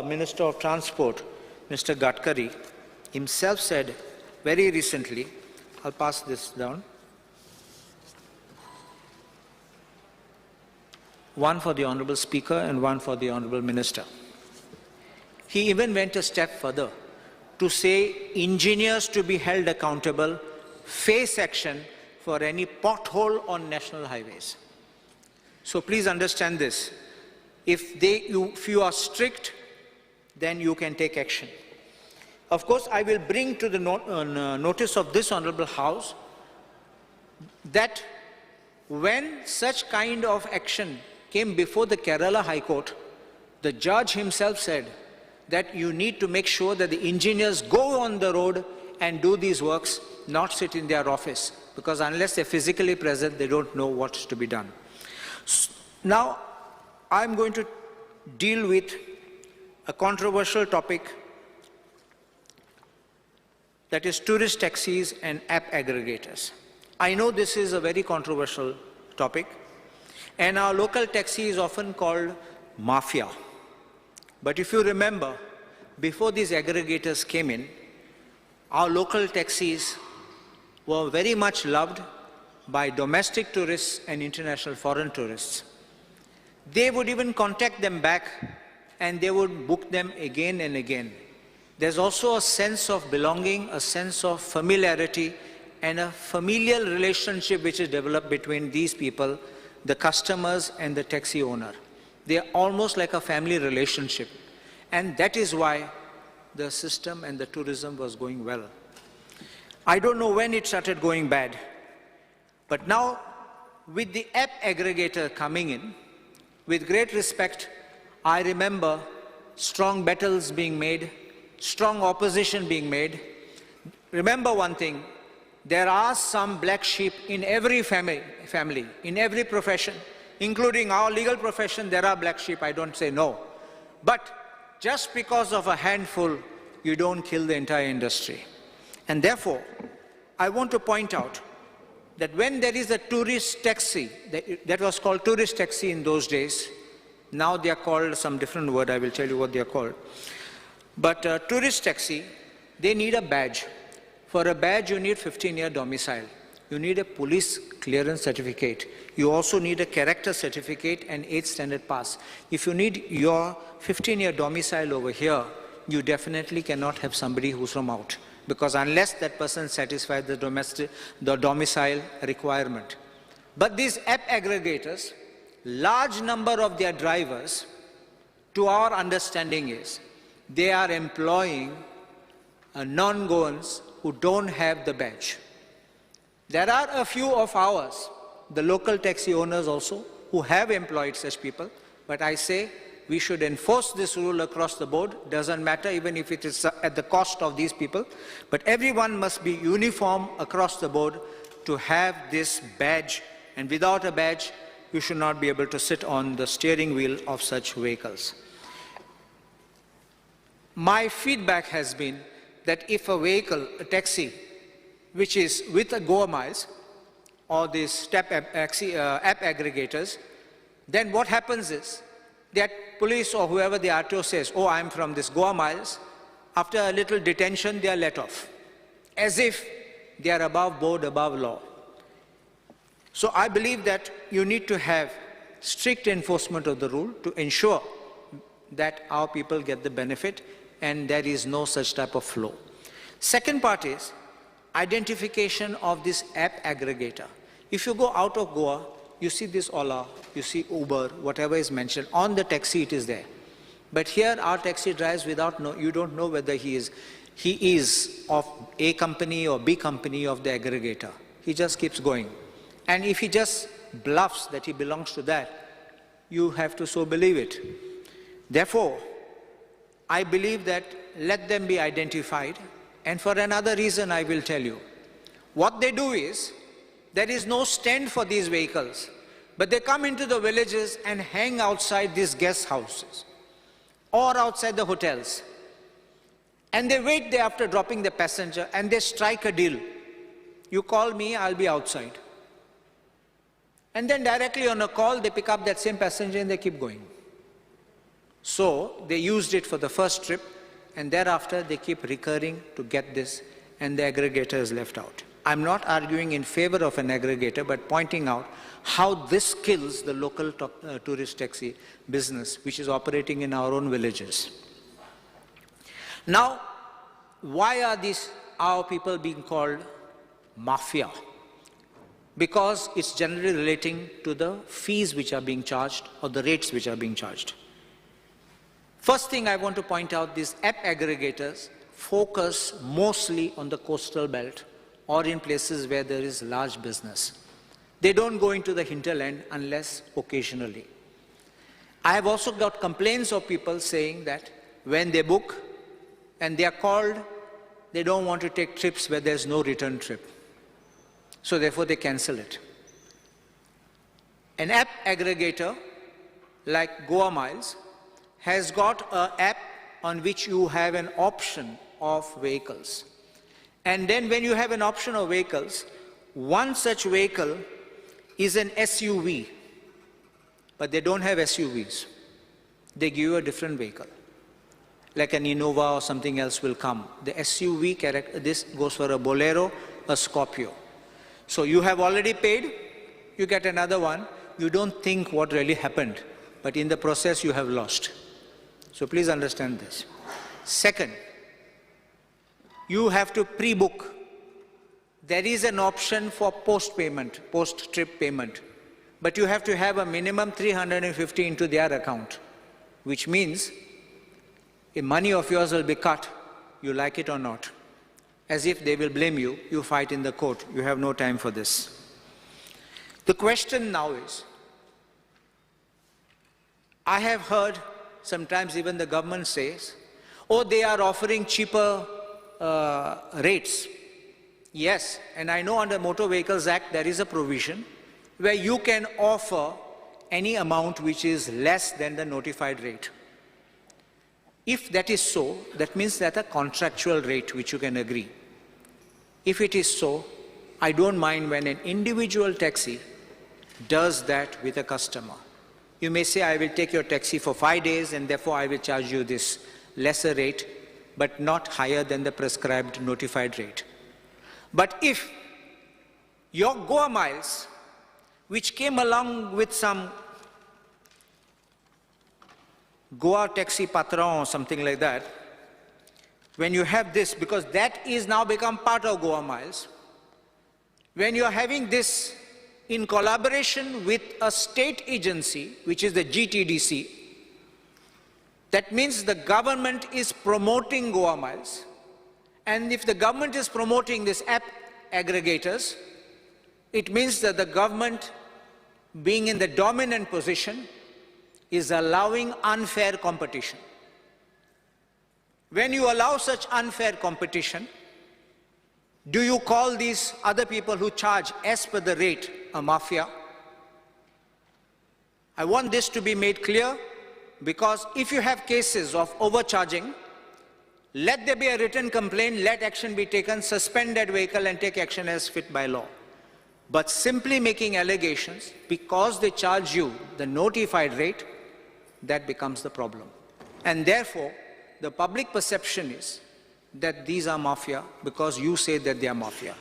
Minister of Transport, Mr. Gadkari, himself said very recently, I'll pass this down, one for the Honourable Speaker and one for the Honourable Minister. He even went a step further to say engineers to be held accountable, face action for any pothole on national highways. So please understand this. If you are strict, then you can take action. Of course, I will bring to the notice of this Honourable House that when such kind of action came before the Kerala High Court, the judge himself said that you need to make sure that the engineers go on the road and do these works, not sit in their office, because unless they're physically present, they don't know what's to be done. Now, I'm going to deal with a controversial topic, that is tourist taxis and app aggregators. I know this is a very controversial topic, and our local taxi is often called mafia. But if you remember, before these aggregators came in, our local taxis were very much loved by domestic tourists and international foreign tourists. They would even contact them back and they would book them again and again. There's also a sense of belonging, a sense of familiarity, and a familial relationship which is developed between these people, the customers and the taxi owner. They are almost like a family relationship. And that is why the system and the tourism was going well. I don't know when it started going bad, but now with the app aggregator coming in, with great respect, I remember strong battles being made, strong opposition being made. Remember one thing, there are some black sheep in every family, in every profession, including our legal profession. There are black sheep, I don't say no. But just because of a handful, you don't kill the entire industry. And therefore, I want to point out that when there is a tourist taxi, that was called tourist taxi in those days, now they are called some different word, I will tell you what they are called. But tourist taxi, they need a badge. For a badge, you need 15-year domicile. you need a police clearance certificate. You also need a character certificate and 8th standard pass. If you need your 15-year domicile over here, you definitely cannot have somebody who's from out, because unless that person satisfies the domicile requirement. But these app aggregators, large number of their drivers, to our understanding is, they are employing non-Goans who don't have the badge. There are a few of ours, the local taxi owners also, who have employed such people, but I say we should enforce this rule across the board. Doesn't matter even if it is at the cost of these people, but everyone must be uniform across the board to have this badge, and without a badge, you should not be able to sit on the steering wheel of such vehicles. My feedback has been that if a vehicle, a taxi, which is with a Goa Miles or these app aggregators, then what happens is that police or whoever the RTO says, oh, I'm from this Goa Miles, after a little detention, they are let off, as if they are above board, above law. So I believe that you need to have strict enforcement of the rule to ensure that our people get the benefit and there is no such type of flow. Second part is identification of this app aggregator. If you go out of Goa, you see this Ola, you see Uber, whatever is mentioned, on the taxi it is there. But here our taxi drives without, you don't know whether he is of A company or B company of the aggregator. He just keeps going. And if he just bluffs that he belongs to that, you have to so believe it. Therefore, I believe that let them be identified. And for another reason, I will tell you. What they do is, there is no stand for these vehicles, but they come into the villages and hang outside these guest houses or outside the hotels. And they wait there after dropping the passenger and they strike a deal. You call me, I'll be outside. And then directly on a call, they pick up that same passenger and they keep going. So they used it for the first trip, and thereafter they keep recurring to get this, and the aggregator is left out. I'm not arguing in favor of an aggregator, but pointing out how this kills the local tourist taxi business, which is operating in our own villages. Now, why are our people being called mafia? Because it's generally relating to the fees which are being charged or the rates which are being charged. First thing I want to point out, these app aggregators focus mostly on the coastal belt or in places where there is large business. They don't go into the hinterland unless occasionally. I have also got complaints of people saying that when they book and they are called, they don't want to take trips where there's no return trip. So therefore they cancel it. An app aggregator like Goa Miles has got an app on which you have an option of vehicles. And then when you have an option of vehicles, one such vehicle is an SUV, but they don't have SUVs. They give you a different vehicle, like an Innova or something else will come. The SUV character, this goes for a Bolero, a Scorpio. So you have already paid, you get another one, you don't think what really happened, but in the process you have lost. So please understand this. Second, you have to pre-book. There is an option for post-payment, post-trip payment, but you have to have a minimum 350 into their account, which means if money of yours will be cut, you like it or not. As if they will blame you, you fight in the court. You have no time for this. The question now is, I have heard sometimes even the government says, oh, they are offering cheaper rates. Yes, and I know under Motor Vehicles Act there is a provision where you can offer any amount which is less than the notified rate. If that is so, that means that a contractual rate which you can agree. If it is so, I don't mind when an individual taxi does that with a customer. You may say, I will take your taxi for 5 days and therefore I will charge you this lesser rate, but not higher than the prescribed notified rate. But if Your Goa Miles, which came along with some Goa Taxi Patron or something like that, when you have this, because that is now become part of Goa Miles, when you are having this in collaboration with a state agency, which is the GTDC, that means the government is promoting Goa Miles. And if the government is promoting these app aggregators, it means that the government, being in the dominant position, is allowing unfair competition. When you allow such unfair competition, do you call these other people who charge as per the rate a mafia? I want this to be made clear, because if you have cases of overcharging, let there be a written complaint, let action be taken, suspend that vehicle and take action as fit by law. But simply making allegations because they charge you the notified rate, that becomes the problem. And therefore, the public perception is that these are mafia because you say that they are mafia,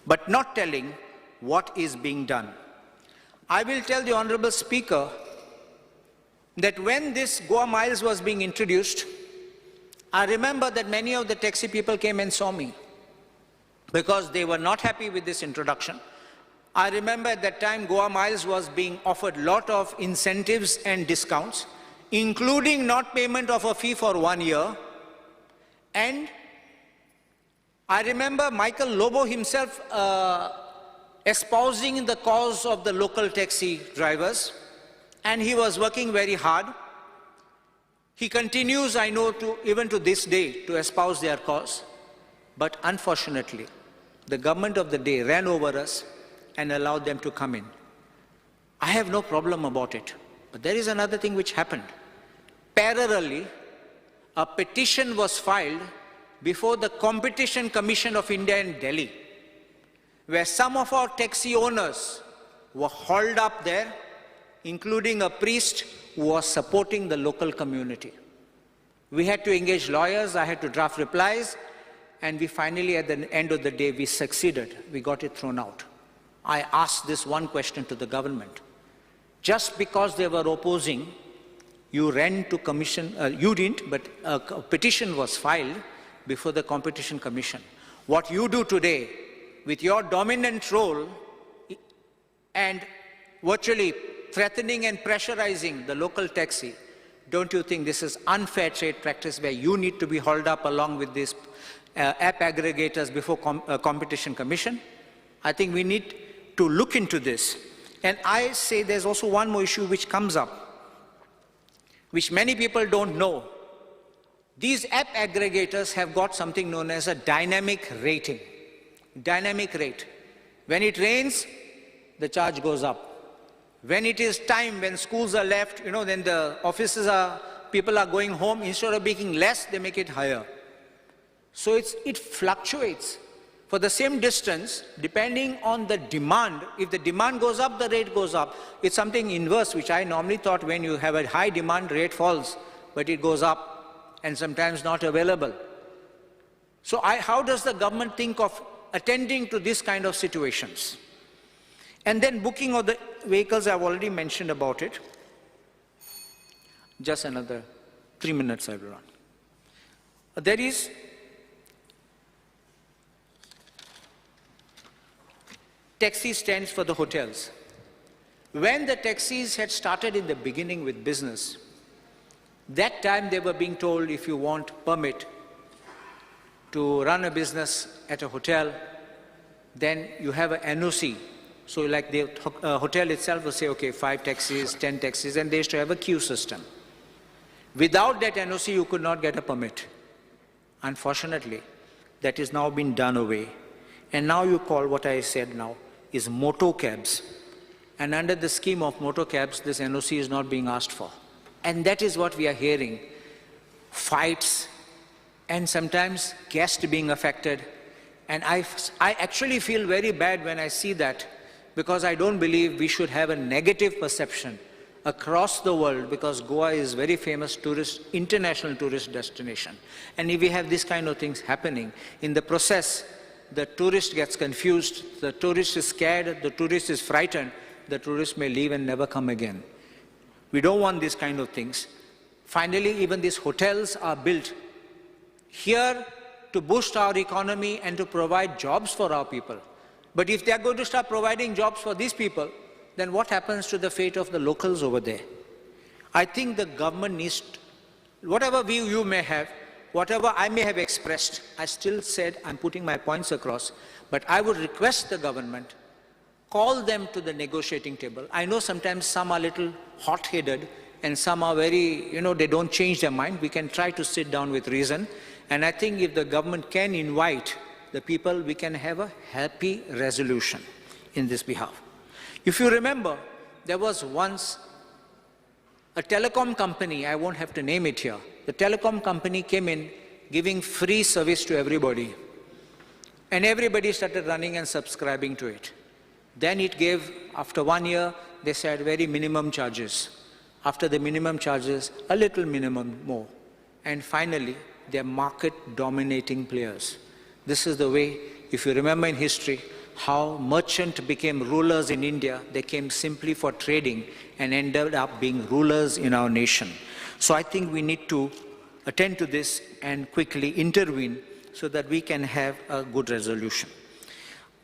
but not telling what is being done. I will tell the Honorable Speaker that when this Goa Miles was being introduced, I remember that many of the taxi people came and saw me because they were not happy with this introduction. I remember at that time Goa Miles was being offered a lot of incentives and discounts, including not payment of a fee for 1 year. And I remember Michael Lobo himself espousing the cause of the local taxi drivers, and he was working very hard. He continues, I know, even to this day, to espouse their cause. But unfortunately, the government of the day ran over us and allowed them to come in. I have no problem about it. But there is another thing which happened. Parallelly, a petition was filed before the Competition Commission of India in Delhi, where some of our taxi owners were hauled up there, including a priest who was supporting the local community. We had to engage lawyers, I had to draft replies, and we finally, at the end of the day, we succeeded. We got it thrown out. I asked this one question to the government. Just because they were opposing, you ran to commission, you didn't, but a petition was filed before the Competition Commission. What you do today, with your dominant role and virtually threatening and pressurizing the local taxi, don't you think this is unfair trade practice where you need to be hauled up along with these app aggregators before Competition Commission? I think we need to look into this. And I say there's also one more issue which comes up, which many people don't know. These app aggregators have got something known as a dynamic rating. Dynamic rate. When it rains, the charge goes up. When it is time, when schools are left, then the offices people are going home, instead of making less, they make it higher. So it fluctuates. For the same distance, depending on the demand, if the demand goes up, the rate goes up. It's something inverse, which I normally thought when you have a high demand, rate falls, but it goes up and sometimes not available. So how does the government think of attending to this kind of situations? And then booking of the vehicles, I've already mentioned about it. Just another 3 minutes I will run. There is taxi stands for the hotels. When the taxis had started in the beginning with business, that time they were being told if you want permit to run a business at a hotel, then you have an NOC. So like the hotel itself will say, okay, 5 taxis, 10 taxis, and they used to have a queue system. Without that NOC, you could not get a permit. Unfortunately, that is now been done away. And now you call what I said now is moto cabs. And under the scheme of moto cabs, this NOC is not being asked for. And that is what we are hearing. Fights, and sometimes guests being affected. And I actually feel very bad when I see that, because I don't believe we should have a negative perception across the world, because Goa is very famous international tourist destination. And if we have this kind of things happening, in the process, the tourist gets confused, the tourist is scared, the tourist is frightened, the tourist may leave and never come again. We don't want these kind of things. Finally, even these hotels are built here to boost our economy and to provide jobs for our people. But if they are going to start providing jobs for these people, then what happens to the fate of the locals over there? I think the government needs, whatever view you may have, whatever I may have expressed, I still said I'm putting my points across, but I would request the government, call them to the negotiating table. I know sometimes some are a little hot-headed and some are very, they don't change their mind. We can try to sit down with reason. And I think if the government can invite the people, we can have a happy resolution in this behalf. If you remember, there was once a telecom company, I won't have to name it here. The telecom company came in giving free service to everybody. And everybody started running and subscribing to it. Then it gave, after 1 year, they said very minimum charges. After the minimum charges, a little minimum more. And finally, they're market-dominating players. This is the way, if you remember in history, how merchants became rulers in India. They came simply for trading and ended up being rulers in our nation. So I think we need to attend to this and quickly intervene so that we can have a good resolution.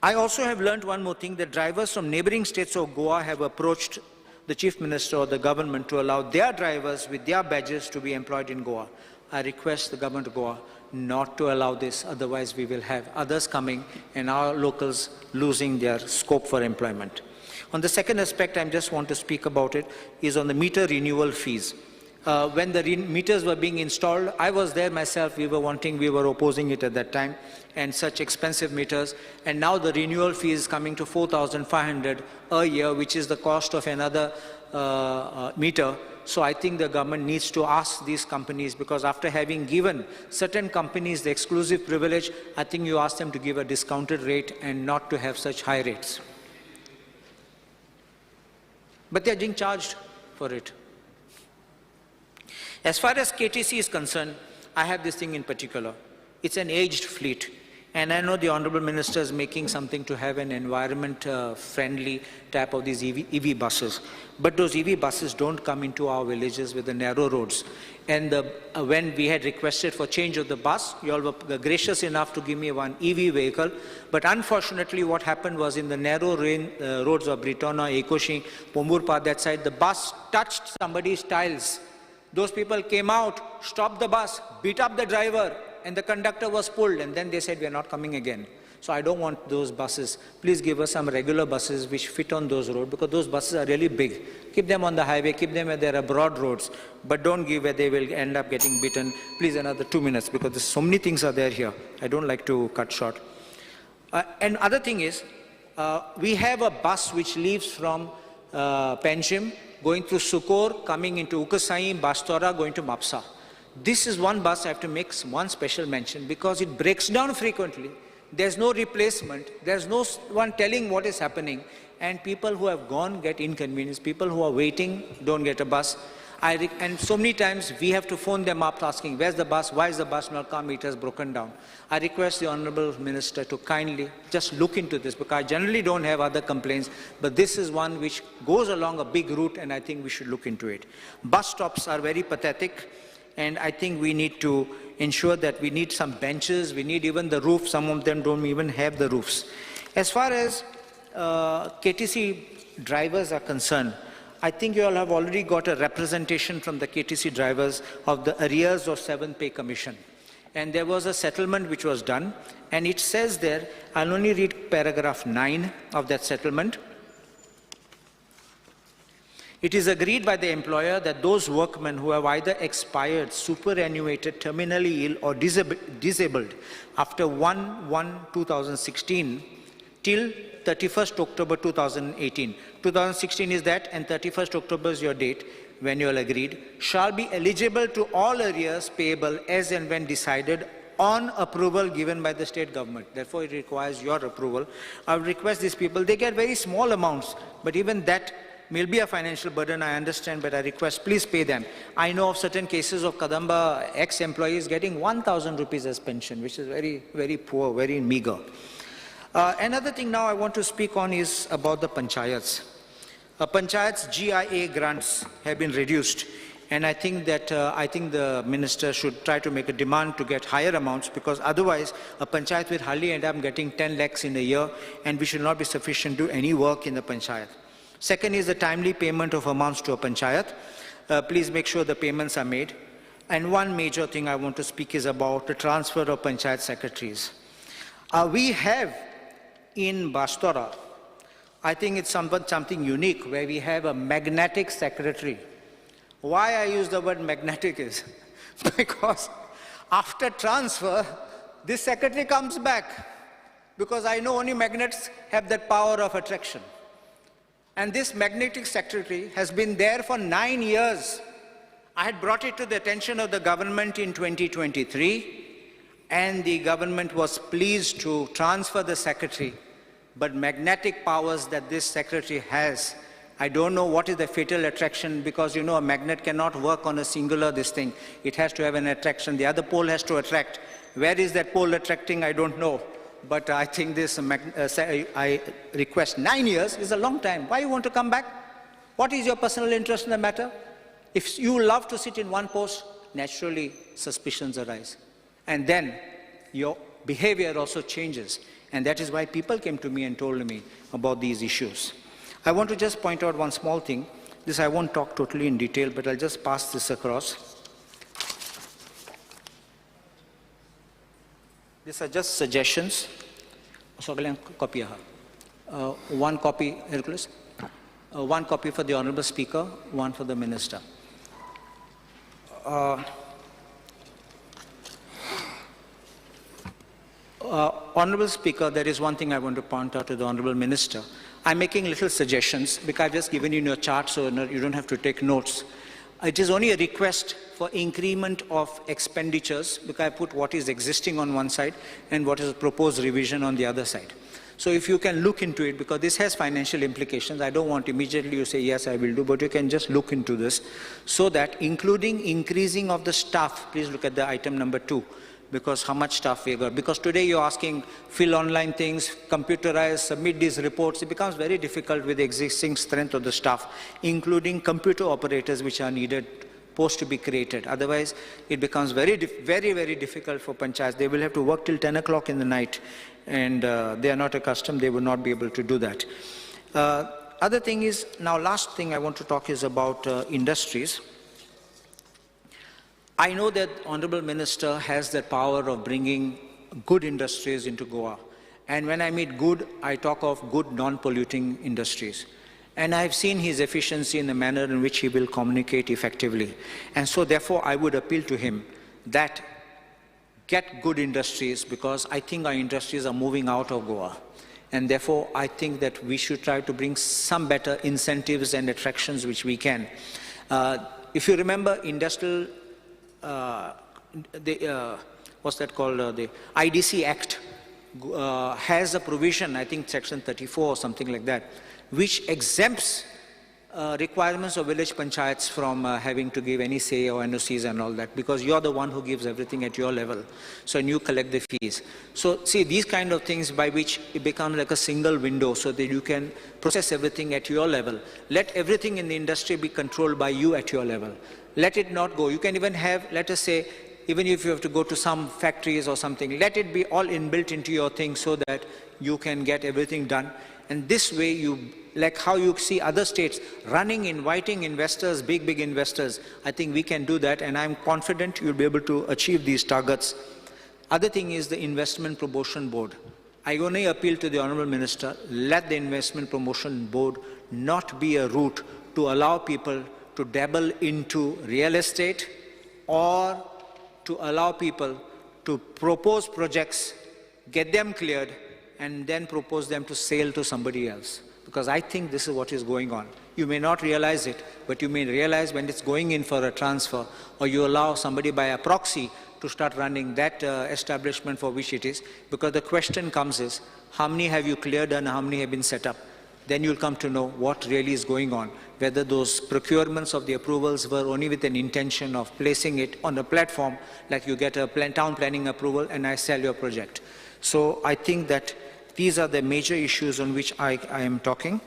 I also have learned one more thing, that drivers from neighboring states of Goa have approached the Chief Minister or the government to allow their drivers with their badges to be employed in Goa. I request the government of Goa not to allow this, otherwise we will have others coming and our locals losing their scope for employment. On the second aspect, I just want to speak about it, is on the meter renewal fees. When the meters were being installed, I was there myself, we were opposing it at that time, and such expensive meters, and now the renewal fee is coming to 4,500 a year, which is the cost of another meter. So I think the government needs to ask these companies, because after having given certain companies the exclusive privilege, I think you ask them to give a discounted rate and not to have such high rates. But they're being charged for it. As far as KTC is concerned, I have this thing in particular. It's an aged fleet. And I know the Honorable Minister is making something to have an environment-friendly type of these EV buses. But those EV buses don't come into our villages with the narrow roads. And when we had requested for change of the bus, you all were gracious enough to give me one EV vehicle. But unfortunately, what happened was in the narrow roads of Britona, Ekoshi, Pomurpa, that side, the bus touched somebody's tiles. Those people came out, stopped the bus, beat up the driver, and the conductor was pulled, and then they said, we are not coming again. So I don't want those buses. Please give us some regular buses which fit on those roads, because those buses are really big. Keep them on the highway, keep them where there are broad roads, but don't give where they will end up getting beaten. Please, another 2 minutes, because there's so many things are there here. I don't like to cut short. And other thing is, we have a bus which leaves from Panjim, going through Sukor, coming into Ukasai, Bastora, going to Mapsa. This is one bus I have to make one special mention, because it breaks down frequently. There's no replacement. There's no one telling what is happening. And people who have gone get inconvenienced. People who are waiting don't get a bus. And so many times we have to phone them up asking, where's the bus? Why is the bus not come? It has broken down. I request the Honorable Minister to kindly just look into this, because I generally don't have other complaints, but this is one which goes along a big route, and I think we should look into it. Bus stops are very pathetic. And I think we need to ensure that we need some benches, we need even the roof. Some of them don't even have the roofs. As far as KTC drivers are concerned, I think you all have already got a representation from the KTC drivers of the arrears of 7th Pay Commission. And there was a settlement which was done, and it says there, I'll only read paragraph 9 of that settlement. It is agreed by the employer that those workmen who have either expired, superannuated, terminally ill or disabled after 1/1/2016 till 31st October 2018. 2016 is that, and 31st October is your date when you all agreed, shall be eligible to all arrears payable as and when decided on approval given by the state government. Therefore, it requires your approval. I would request these people, they get very small amounts, but even that May be a financial burden, I understand, but I request, please pay them. I know of certain cases of Kadamba ex-employees getting 1,000 rupees as pension, which is very, very poor, very meager. Another thing now I want to speak on is about the panchayats. Panchayats GIA grants have been reduced, and I think that the minister should try to make a demand to get higher amounts, because otherwise a panchayat will hardly end up getting 10 lakhs in a year, and we should not be sufficient to do any work in the panchayat. Second is the timely payment of amounts to a panchayat. Please make sure the payments are made. And one major thing I want to speak is about the transfer of panchayat secretaries. We have in Bastora, I think it's something unique, where we have a magnetic secretary. Why I use the word magnetic is because after transfer, this secretary comes back, because I know only magnets have that power of attraction. And this magnetic secretary has been there for 9 years. I had brought it to the attention of the government in 2023, and the government was pleased to transfer the secretary. But magnetic powers that this secretary has, I don't know what is the fatal attraction, because you know a magnet cannot work on a singular this thing. It has to have an attraction. The other pole has to attract. Where is that pole attracting? I don't know. But I think this, I request 9 years is a long time. Why you want to come back? What is your personal interest in the matter? If you love to sit in one post, naturally suspicions arise. And then your behavior also changes. And that is why people came to me and told me about these issues. I want to just point out one small thing. This I won't talk totally in detail, but I'll just pass this across. These are just suggestions. One copy, Hercules. One copy for the Honorable Speaker, one for the Minister. Honorable Speaker, there is one thing I want to point out to the Honorable Minister. I'm making little suggestions, because I've just given you your chart, so you don't have to take notes. It is only a request for increment of expenditures, because I put what is existing on one side and what is a proposed revision on the other side. So if you can look into it, because this has financial implications, I don't want immediately you say, yes, I will do, but you can just look into this, so that including increasing of the staff, please look at the item number 2, because how much staff we got. Because today you're asking, fill online things, computerize, submit these reports. It becomes very difficult with the existing strength of the staff, including computer operators which are needed, posts to be created. Otherwise, it becomes very, very difficult for panchayats. They will have to work till 10 o'clock in the night, and they are not accustomed, they will not be able to do that. Other thing is, now last thing I want to talk is about industries. I know that Honorable Minister has the power of bringing good industries into Goa. And when I mean good, I talk of good non-polluting industries. And I've seen his efficiency in the manner in which he will communicate effectively. And so therefore I would appeal to him that get good industries, because I think our industries are moving out of Goa. And therefore I think that we should try to bring some better incentives and attractions which we can. If you remember industrial what's that called? The IDC Act has a provision, I think section 34 or something like that, which exempts requirements of village panchayats from having to give any say or NOCs and all that, because you're the one who gives everything at your level. So, and you collect the fees. So, see, these kind of things by which it becomes like a single window, so that you can process everything at your level. Let everything in the industry be controlled by you at your level. Let it not go. You can even have, let us say, even if you have to go to some factories or something, let it be all inbuilt into your thing, so that you can get everything done. And this way, you, like how you see other states running, inviting investors, big investors, I think we can do that, and I'm confident you'll be able to achieve these targets. Other thing is the Investment Promotion Board. I only appeal to the Honourable Minister, let the Investment Promotion Board not be a route to allow people to dabble into real estate, or to allow people to propose projects, get them cleared, and then propose them to sale to somebody else. Because I think this is what is going on. You may not realize it, but you may realize when it's going in for a transfer, or you allow somebody by a proxy to start running that establishment for which it is. Because the question comes is, how many have you cleared and how many have been set up? then you'll come to know what really is going on, whether those procurements of the approvals were only with an intention of placing it on a platform, like you get a town planning approval and I sell your project. So I think that these are the major issues on which I am talking,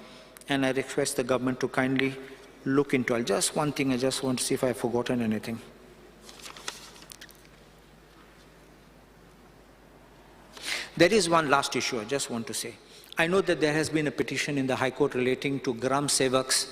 and I request the government to kindly look into it. Just one thing, I just want to see if I've forgotten anything. There is one last issue I just want to say. I know that there has been a petition in the High Court relating to Gram Sevaks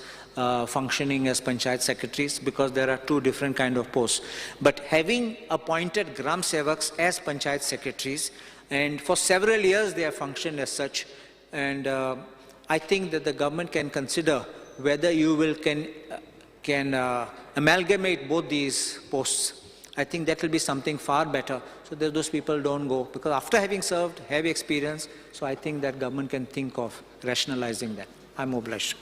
functioning as Panchayat secretaries, because there are two different kind of posts. But having appointed Gram Sevaks as Panchayat secretaries, and for several years they have functioned as such, and I think that the government can consider whether you will can amalgamate both these posts. I think that will be something far better, so that those people don't go, because after having served, heavy experience, so I think that government can think of rationalizing that. I'm obliged.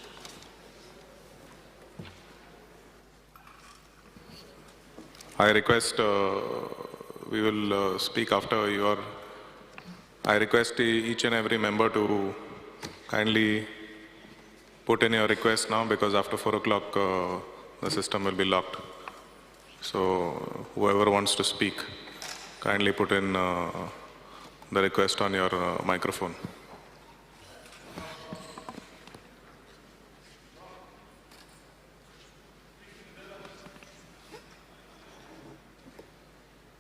I request, we will speak after your, I request each and every member to kindly put in your request now, because after 4 o'clock the system will be locked. So whoever wants to speak, kindly put in the request on your microphone.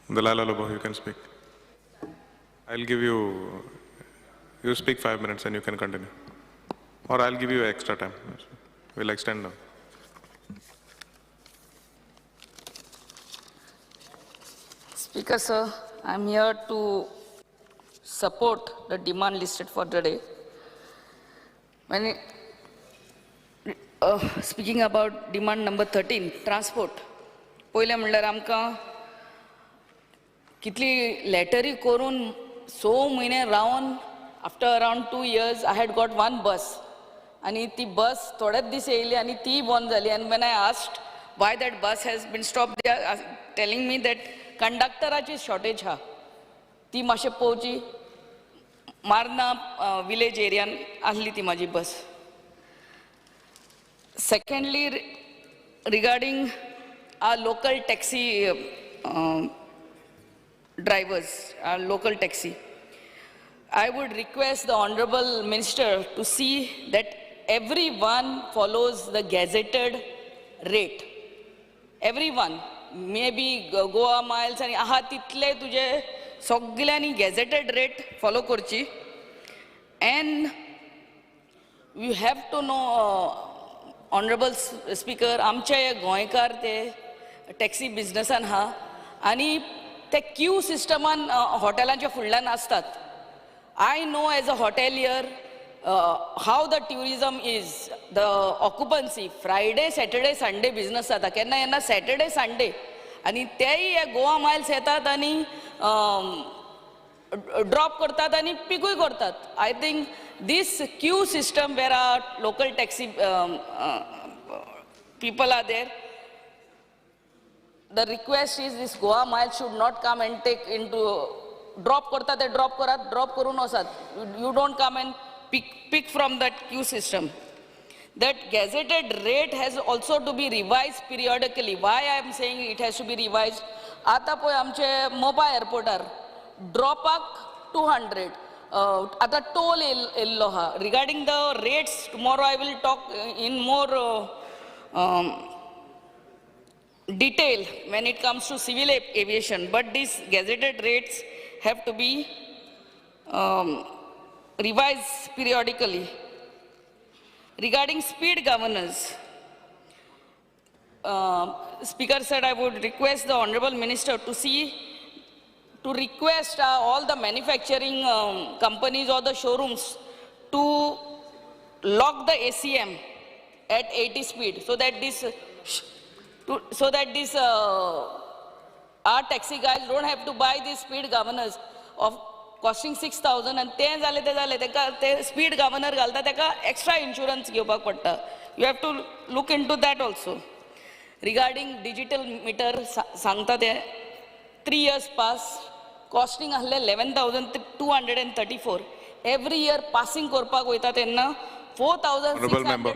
Dalal Alobo, you can speak. I'll give you, you speak 5 minutes and you can continue. Or I'll give you extra time. We'll extend now. Speaker, sir, I'm here to support the demand listed for the day. When speaking about demand number 13, transport. पहिले म्हणल्यार आमकां कितली लेटरी करून 6 म्हयने Ravan after around 2 years I had got one bus, आणि ती बस थोडेच दीस येयली आणि ती बंद जाली. And when I asked why that bus has been stopped, they are telling me that कंडक्टराची शॉर्टेज हा, ती मातशें पळोवची. मारना विलेज एरियान आहली ती म्हाजी बस. Secondly, regarding our local taxi drivers, our local taxi, I would request the Honorable Minister to see that everyone follows the gazetted rate. Everyone. Maybe Goa miles आणि आहा तितले तुझे सगळ्यांनी गॅझेटेड रेट फॉलो करची. And you have to know, Honorable Speaker, आमचे गोंयकार ते taxi बिझनेसान हा आणि ते क्यू सिस्टमान हॉटेलांच्या फुडल्यान असतात. I know as a hotelier how the tourism is, the occupancy, Friday, Saturday, Sunday business जाता. केन्ना केन्ना Saturday, Sunday आणि तेही हे गोवा माइल्स येतात आणि ड्रॉप करतात आणि पिकूय करतात. I think this queue system where our local taxi people are there, the request is this Goa miles should not come and take into drop करतात ते ड्रॉप करात, ड्रॉप करून वसात. You don't come and pick from that queue system. That gazetted rate has also to be revised periodically. Why I am saying it has to be revised? आता पळय आमचे मोपा एअरपोर्टार ड्रॉपाक 200. आता toll yellow हा. Regarding the rates, tomorrow I will talk in more detail when it comes to civil aviation. But these gazetted rates have to be revised periodically. Regarding speed governors, Speaker said I would request the Honorable Minister to request all the manufacturing companies or the showrooms to lock the ACM at 80 speed, so that our taxi guys don't have to buy these speed governors of costing 6,000, and ते जाले ते speed governor घालता तेका extra insurance घेवपाक पडटा. You have to look into that also. Regarding digital meter, सांगता ते 3 years pass, costing ahले 11,234. Every year passing करपाक वयता तेन्ना Honorable 4,600. member,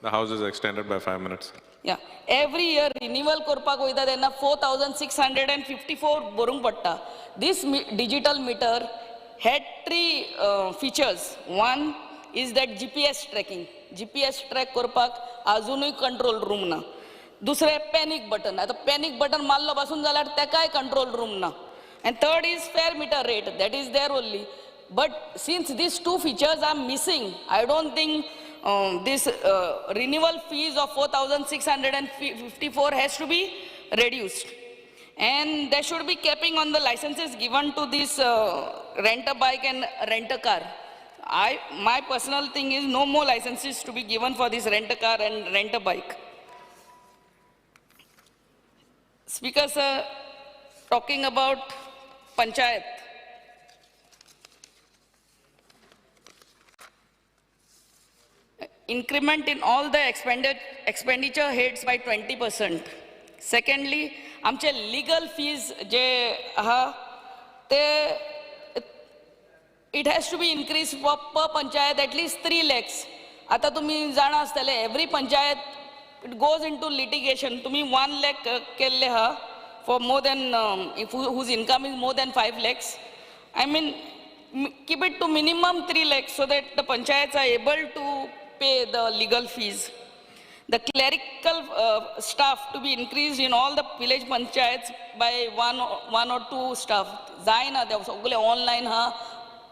the House is extended by 5 minutes. Yeah. Every year renewal करपाक वयता तेन्ना 4,654 बरोवंक पडटा. This digital meter had three features. One is that GPS tracking. GPS track करपाक अजूनही कंट्रोल रूम ना. दुसरे panic button. आता panic button मारलो पासून जाल्यार तेकाय control room ना. And third is fare meter rate. That is there only. But since these two features are missing, I don't think this renewal fees of 4,654 has to be reduced. And there should be capping on the licenses given to this rent-a-bike and rent-a-car. My personal thing is no more licenses to be given for this rent-a-car and rent-a-bike. Speaker sir, talking about Panchayat. Increment in all the expenditure heads by 20%. Secondly, आमचे legal fees जे आहा ते it has to be increased for per panchayat at least 3 lakhs. आता तुम्ही जाणा आसतले every panchayat it goes into litigation. तुम्ही 1 lakh केल्ले हा for more than whose income is more than 5 lakhs. I mean keep it to minimum 3 lakhs so that the panchayats are able to pay the legal fees. The clerical staff to be increased in all the village panchayats by one or two staff. Zaina, they are online.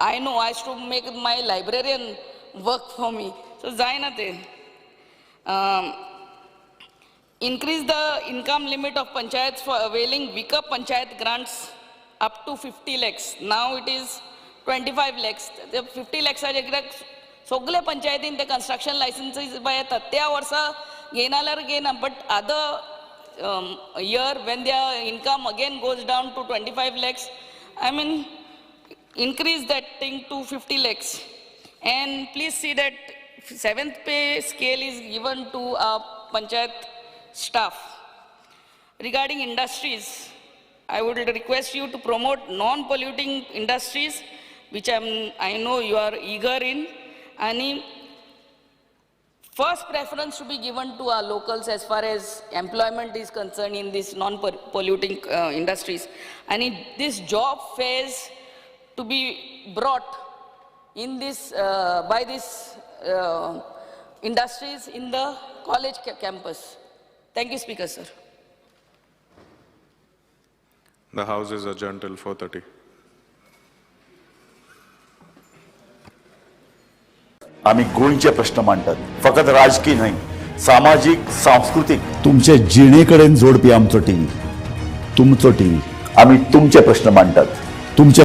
I know I have to make my librarian work for me. So Zaina, increase the income limit of panchayats for availing weaker panchayat grants up to 50 lakhs. Now it is 25 lakhs. The 50 lakhs are सगळे पंचायतीन ते construction licenses by त्या वर्षा घेनाल्यार घेना, but other year when their income again goes down to 25 lakhs, I mean increase that thing to 50 lakhs. And please see that 7th pay scale is given to our panchayat staff. Regarding industries, I would request you to promote non-polluting industries, which I know you are eager in. And first preference to be given to our locals as far as employment is concerned in these non-polluting industries. And this job fairs to be brought in this, by these industries in the college campus. Thank you, Speaker, sir. The House is adjourned till 4:30. आम्ही गोंयचे प्रश्न मांडटात, फकत राजकीय न्हय, सामाजीक सांस्कृतिक. तुमचे जिणेकडेन जोडपी आमचो टीव्ही, तुमचो टीव्ही. आम्ही तुमचे प्रश्न मांडटात, तुमचे